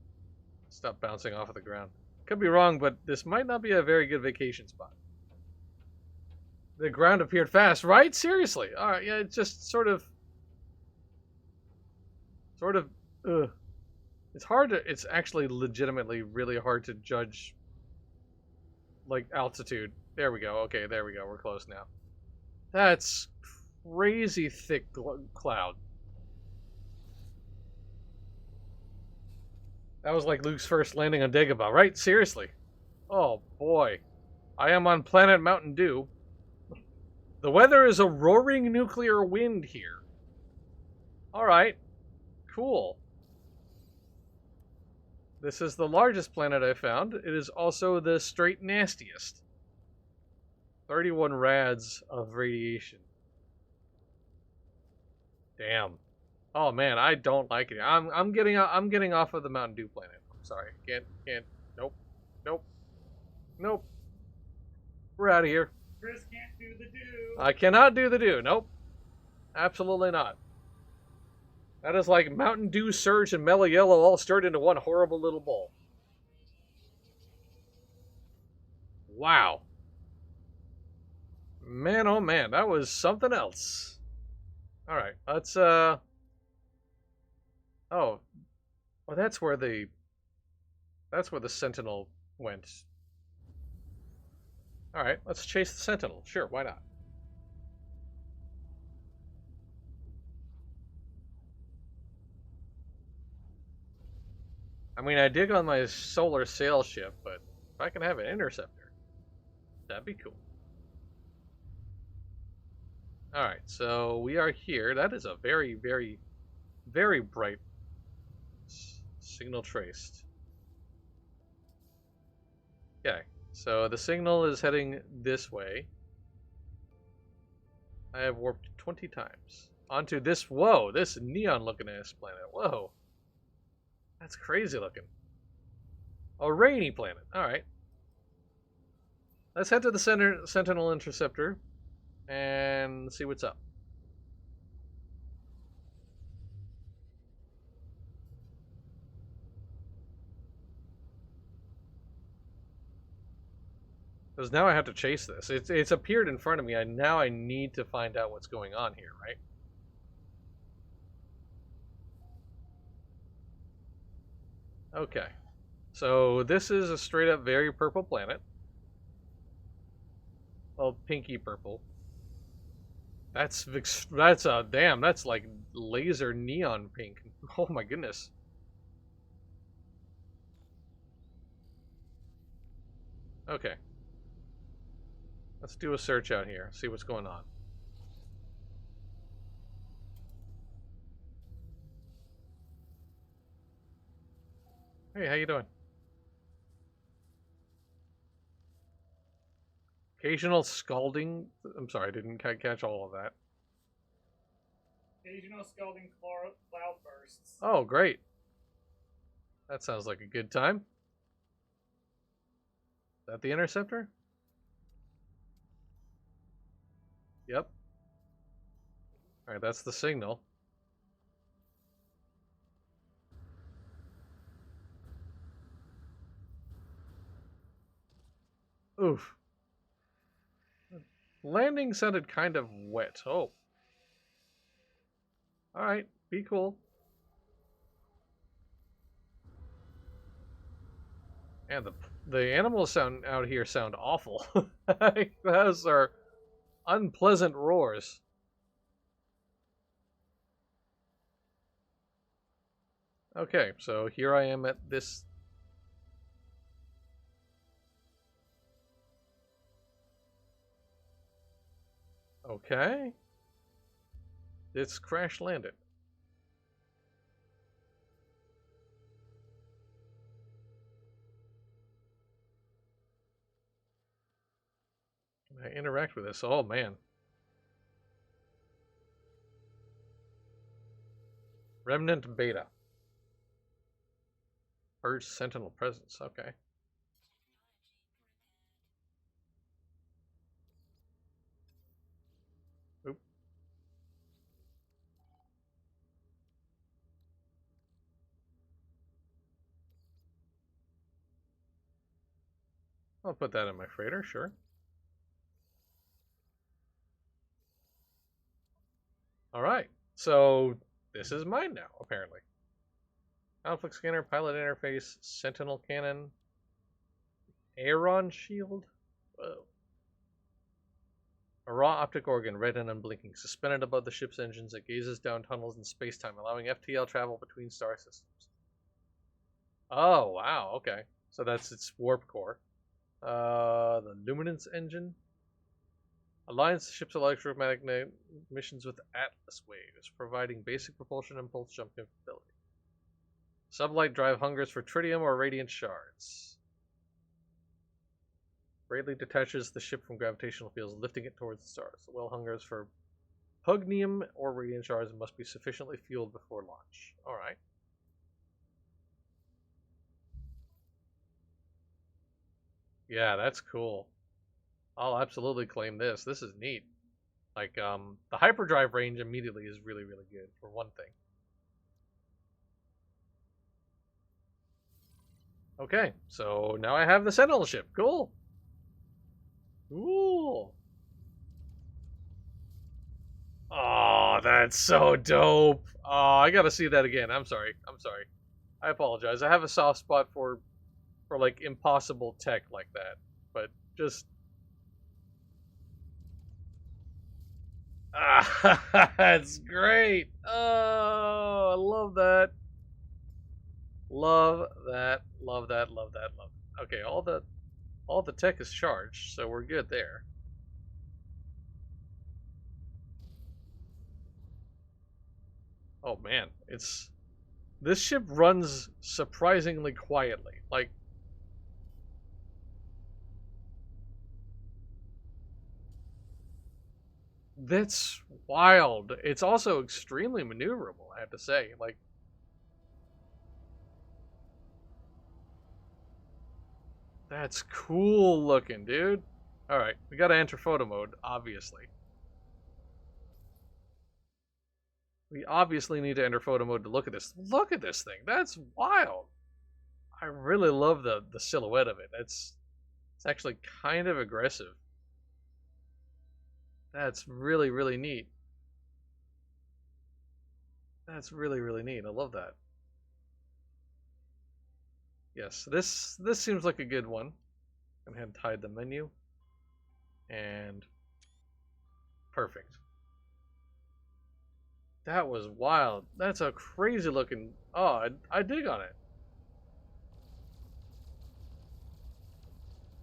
Stop bouncing off of the ground. Could be wrong, but this might not be a very good vacation spot. The ground appeared fast, right? Seriously. Alright, yeah, it's just sort of... Ugh. It's hard to... It's actually legitimately really hard to judge, like, altitude. There we go. Okay, there we go. We're close now. That's crazy thick cloud. That was like Luke's first landing on Dagobah, right? Seriously. Oh, boy. I am on planet Mountain Dew. The weather is a roaring nuclear wind here. Alright. Cool. This is the largest planet I found. It is also the straight nastiest. 31 rads of radiation. Damn. Oh man, I don't like it. I'm getting off of the Mountain Dew planet. I'm sorry. Can't. Nope. We're out of here. Chris can't do the do. I cannot do the do. Nope. Absolutely not. That is like Mountain Dew, Surge, and Mellow Yellow all stirred into one horrible little bowl. Wow. Man, oh man, that was something else. Alright, let's, Oh, that's where the Sentinel went. Alright, let's chase the Sentinel. Sure, why not? I mean, I dig on my solar sail ship, but if I can have an interceptor, that'd be cool. Alright, so we are here. That is a very, very, very bright signal traced. Okay, so the signal is heading this way. I have warped 20 times. Onto this, whoa, this neon looking ass planet. Whoa. That's crazy looking. A rainy planet. Alright. Let's head to the Sentinel Interceptor and see what's up. Because now I have to chase this. It's appeared in front of me. Now I need to find out what's going on here, right? Okay. So this is a straight up very purple planet. Well, pinky purple. That's a damn. That's like laser neon pink. Oh my goodness. Okay. Let's do a search out here. See what's going on. Hey, how you doing? Occasional scalding. I'm sorry, I didn't catch all of that. Occasional scalding cloud bursts. Oh, great. That sounds like a good time. Is that the interceptor? Yep. Alright, that's the signal. Oof. Landing sounded kind of wet. Oh. Alright, be cool. And the animals out here sound awful. Those are unpleasant roars. Okay, so here I am at this. Okay. It's crash landed. Can I interact with this? Oh man. Remnant Beta. Purge Sentinel presence. Okay. Oop. I'll put that in my freighter, sure. Alright. So this is mine now, apparently. Conflict scanner, pilot interface, sentinel cannon, Aeron shield. Whoa. A raw optic organ, red and unblinking, suspended above the ship's engines, it gazes down tunnels in space-time, allowing FTL travel between star systems. Oh, wow, okay. So that's its warp core. The Luminance engine. Aligns the ship's electromagnetic missions with Atlas waves, providing basic propulsion and pulse jump capability. Sublight drive hungers for tritium or radiant shards. Greatly detaches the ship from gravitational fields, lifting it towards the stars. The well hungers for pugnium or radiant shards and must be sufficiently fueled before launch. Alright. Yeah, that's cool. I'll absolutely claim this. This is neat. Like, the hyperdrive range immediately is really, really good, for one thing. Okay, so now I have the Sentinel ship. Cool. Cool. Oh, that's so dope. Oh, I gotta see that again. I'm sorry. I apologize. I have a soft spot for like impossible tech like that. But just that's great. Oh, I love that. Love that. Love that. Love that. Love that. Okay, all the tech is charged, so we're good there. Oh man, this ship runs surprisingly quietly. Like, that's wild. It's also extremely maneuverable, I have to say. Like, that's cool looking, dude. Alright, we gotta enter photo mode, obviously. We obviously need to enter photo mode to look at this. Look at this thing. That's wild. I really love the silhouette of it. It's actually kind of aggressive. That's really, really neat. That's really, really neat. I love that. Yes, this seems like a good one. Go ahead and hide the menu. And perfect. That was wild. That's a crazy looking. Oh, I dig on it.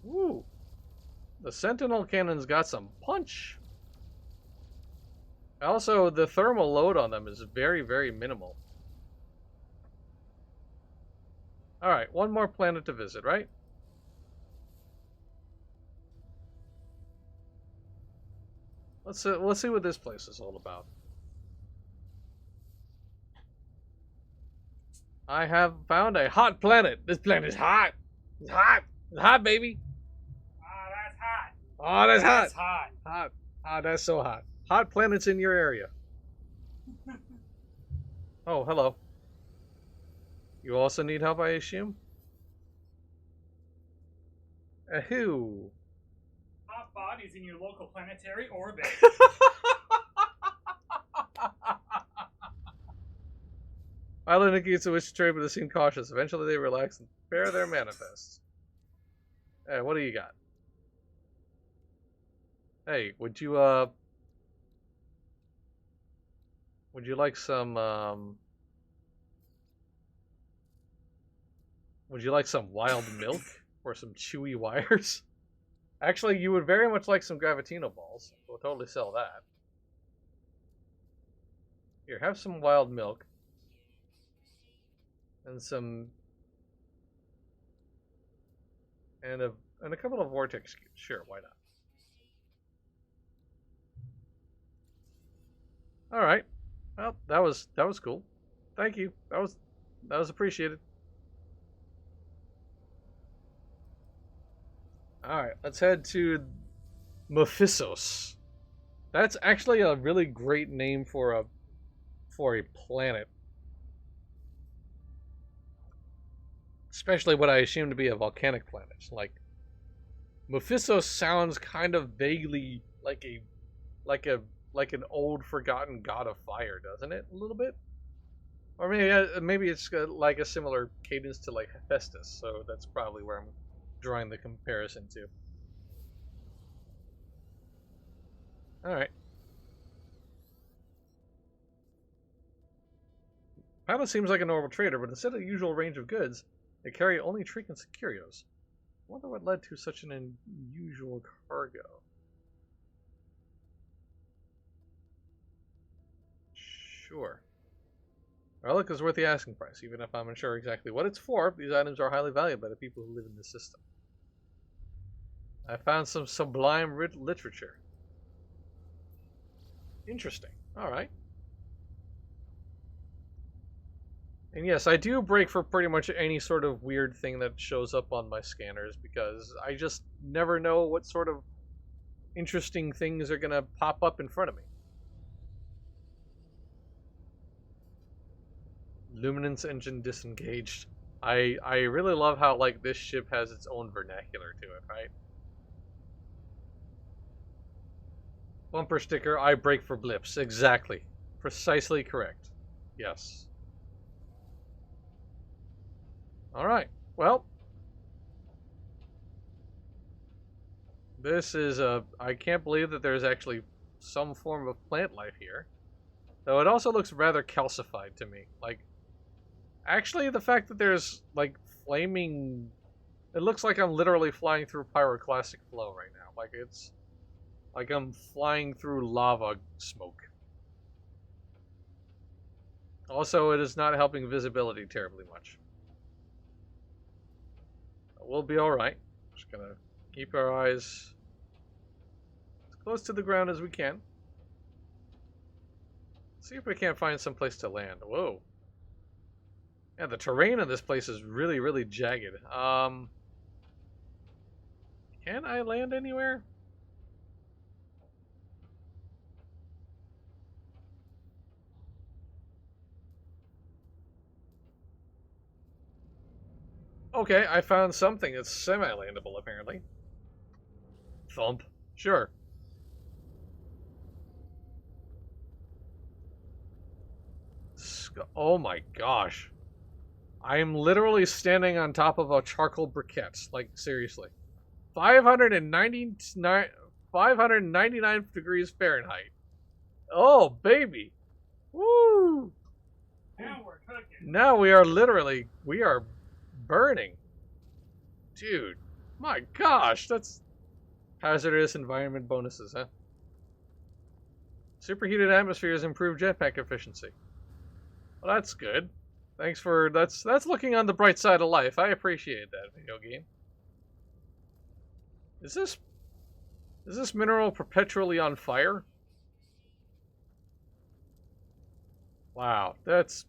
Woo! The Sentinel cannon's got some punch. Also, the thermal load on them is very, very minimal. Alright, one more planet to visit, right? Let's see what this place is all about. I have found a hot planet. This planet is hot. It's hot. It's hot, baby. Ah, that's hot. Oh, that's hot. That's hot. Hot. Ah, that's so hot. Hot planets in your area. Oh, hello. You also need help, I assume? Ahoo. Hot bodies in your local planetary orbit. Island indicates a wish to trade, but they seem cautious. Eventually they relax and prepare their manifests. Hey, what do you got? Hey, would you like some, would you like some wild milk? Or some chewy wires? Actually, you would very much like some Gravitino balls. We'll totally sell that. Here, have some wild milk. And some... And a couple of vortex cubes. Sure, why not? Alright. Well, that was cool. Thank you. That was appreciated. Alright, let's head to Mephisos. That's actually a really great name for a planet. Especially what I assume to be a volcanic planet. Like Mephisos sounds kind of vaguely like an old forgotten god of fire, doesn't it? A little bit? Or maybe it's like a similar cadence to like Hephaestus, so that's probably where I'm drawing the comparison to. Alright. Pilot seems like a normal trader, but instead of the usual range of goods, they carry only trinkets and curios. I wonder what led to such an unusual cargo. Sure. Relic is worth the asking price, even if I'm unsure exactly what it's for. These items are highly valued by the people who live in this system. I found some sublime literature. Interesting. Alright. And yes, I do break for pretty much any sort of weird thing that shows up on my scanners, because I just never know what sort of interesting things are going to pop up in front of me. Luminance engine disengaged. I really love how like this ship has its own vernacular to it, right? Bumper sticker, I break for blips. Exactly. Precisely correct. Yes. Alright. Well. This is I can't believe that there's actually some form of plant life here. Though it also looks rather calcified to me. Like, actually, the fact that there's, like, flaming... It looks like I'm literally flying through pyroclastic flow right now. Like, it's... Like I'm flying through lava smoke. Also, it is not helping visibility terribly much. We'll be alright. Just gonna keep our eyes as close to the ground as we can. See if we can't find some place to land. Whoa. Yeah, the terrain in this place is really, really jagged. Can I land anywhere? Okay, I found something that's semi-landable, apparently. Thump. Sure. Oh my gosh. I am literally standing on top of a charcoal briquette. Like, seriously. 599, 599 degrees Fahrenheit. Oh, baby. Woo! Now we're cooking. Now we are burning. Dude, my gosh, that's hazardous environment bonuses, huh? Superheated atmospheres improve jetpack efficiency. Well, that's good. Thanks for that's looking on the bright side of life. I appreciate that, video game. Is this mineral perpetually on fire? Wow, that's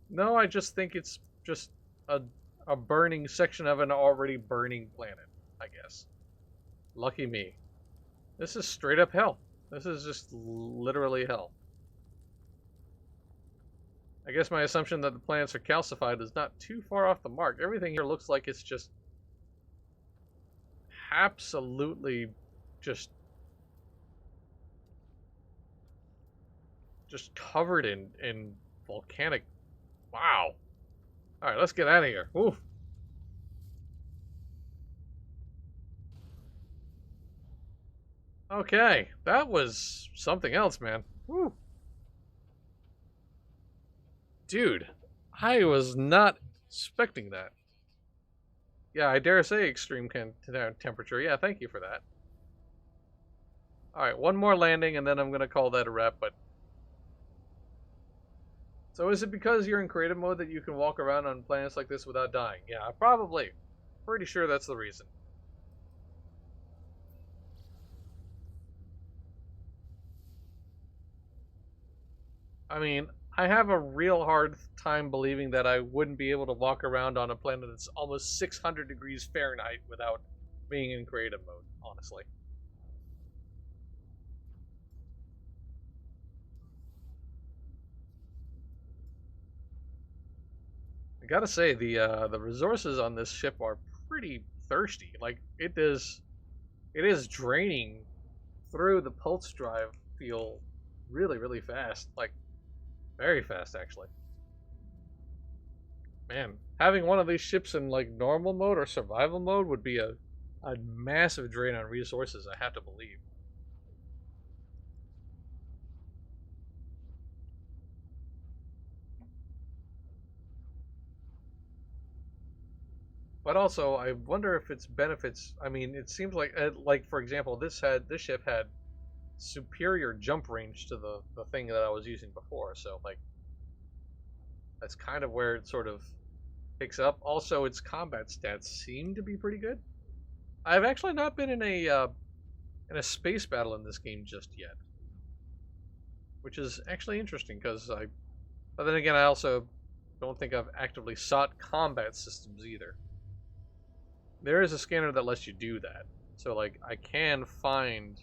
no. I just think it's just a burning section of an already burning planet. I guess. Lucky me. This is straight up hell. This is just literally hell. I guess my assumption that the planets are calcified is not too far off the mark. Everything here looks like it's just absolutely just covered in volcanic. Wow. All right, let's get out of here. Oof. Okay, that was something else, man. Woo. Dude, I was not expecting that. Yeah, I dare say extreme temperature. Yeah, thank you for that. Alright, one more landing and then I'm going to call that a wrap, but... So is it because you're in creative mode that you can walk around on planets like this without dying? Yeah, probably. Pretty sure that's the reason. I mean, I have a real hard time believing that I wouldn't be able to walk around on a planet that's almost 600 degrees Fahrenheit without being in creative mode, honestly. I gotta say, the resources on this ship are pretty thirsty. Like, it is draining through the pulse drive fuel really, really fast. Like, very fast, actually. Man, having one of these ships in like normal mode or survival mode would be a massive drain on resources, I have to believe. But also, I wonder if its benefits. I mean, it seems like for example, this ship had superior jump range to the thing that I was using before. So like, that's kind of where it sort of picks up. Also, its combat stats seem to be pretty good. I've actually not been in a space battle in this game just yet, which is actually interesting because I. But then again, I also don't think I've actively sought combat systems either. There is a scanner that lets you do that, so like I can find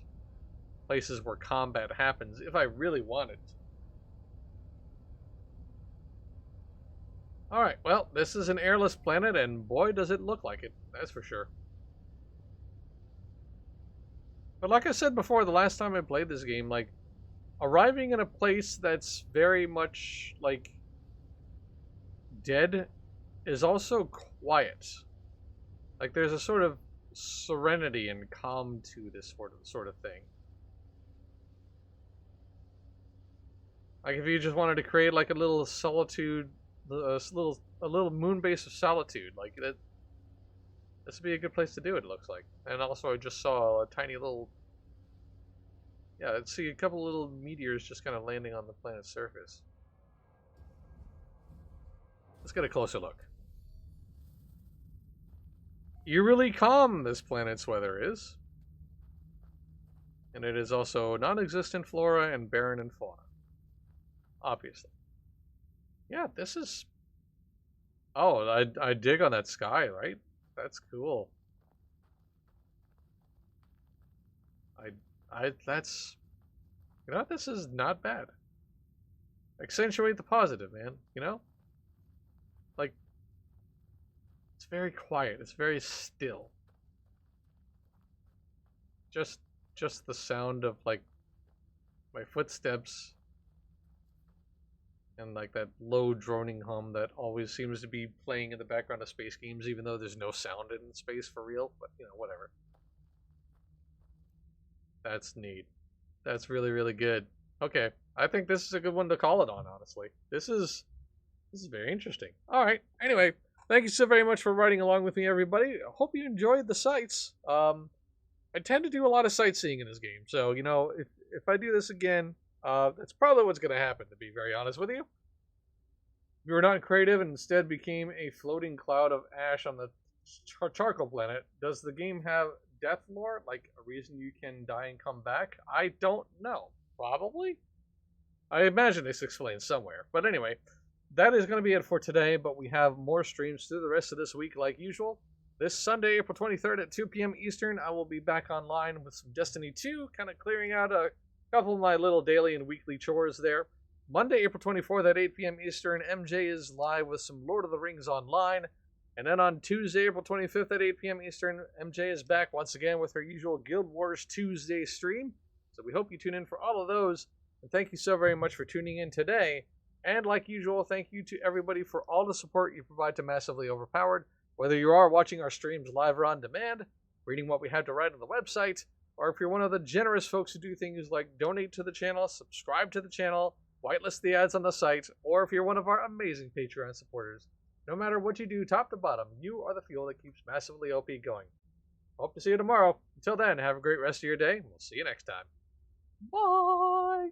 places where combat happens if I really want it. All right, well, this is an airless planet, and boy, does it look like it. That's for sure. But like I said before, the last time I played this game, like arriving in a place that's very much like dead is also quiet. Like there's a sort of serenity and calm to this sort of thing. Like if you just wanted to create like a little solitude, a little moon base of solitude, like that. This would be a good place to do it. It looks like. And also, I just saw a tiny little. Yeah, let's see a couple little meteors just kind of landing on the planet's surface. Let's get a closer look. Eerily calm this planet's weather is. And it is also non-existent flora and barren in fauna. Obviously. Yeah, this is... Oh, I dig on that sky, right? That's cool. That's... You know, this is not bad. Accentuate the positive, man. You know? Like, it's very quiet. It's very still. Just the sound of like my footsteps and like that low droning hum that always seems to be playing in the background of space games, even though there's no sound in space for real. But you know, whatever. That's neat. That's really, really good. Okay, I think this is a good one to call it on. Honestly, this is very interesting. All right. Anyway, thank you so very much for riding along with me, everybody. I hope you enjoyed the sights. I tend to do a lot of sightseeing in this game, so you know, if I do this again, that's probably what's going to happen. To be very honest with you, if you were not creative and instead became a floating cloud of ash on the charcoal planet, does the game have death lore, like a reason you can die and come back? I don't know. Probably. I imagine it's explained somewhere. But anyway, that is going to be it for today. But we have more streams through the rest of this week, like usual. This Sunday, April 23rd at 2 p.m. Eastern, I will be back online with some Destiny 2, kind of clearing out a couple of my little daily and weekly chores there. Monday, April 24th at 8 p.m. Eastern, MJ is live with some Lord of the Rings Online. And then on Tuesday, April 25th at 8 p.m. Eastern, MJ is back once again with her usual Guild Wars Tuesday stream. So we hope you tune in for all of those. And thank you so very much for tuning in today. And like usual, thank you to everybody for all the support you provide to Massively Overpowered. Whether you are watching our streams live or on demand, reading what we have to write on the website, or if you're one of the generous folks who do things like donate to the channel, subscribe to the channel, whitelist the ads on the site, or if you're one of our amazing Patreon supporters, no matter what you do, top to bottom, you are the fuel that keeps Massively OP going. Hope to see you tomorrow. Until then, have a great rest of your day. We'll see you next time. Bye!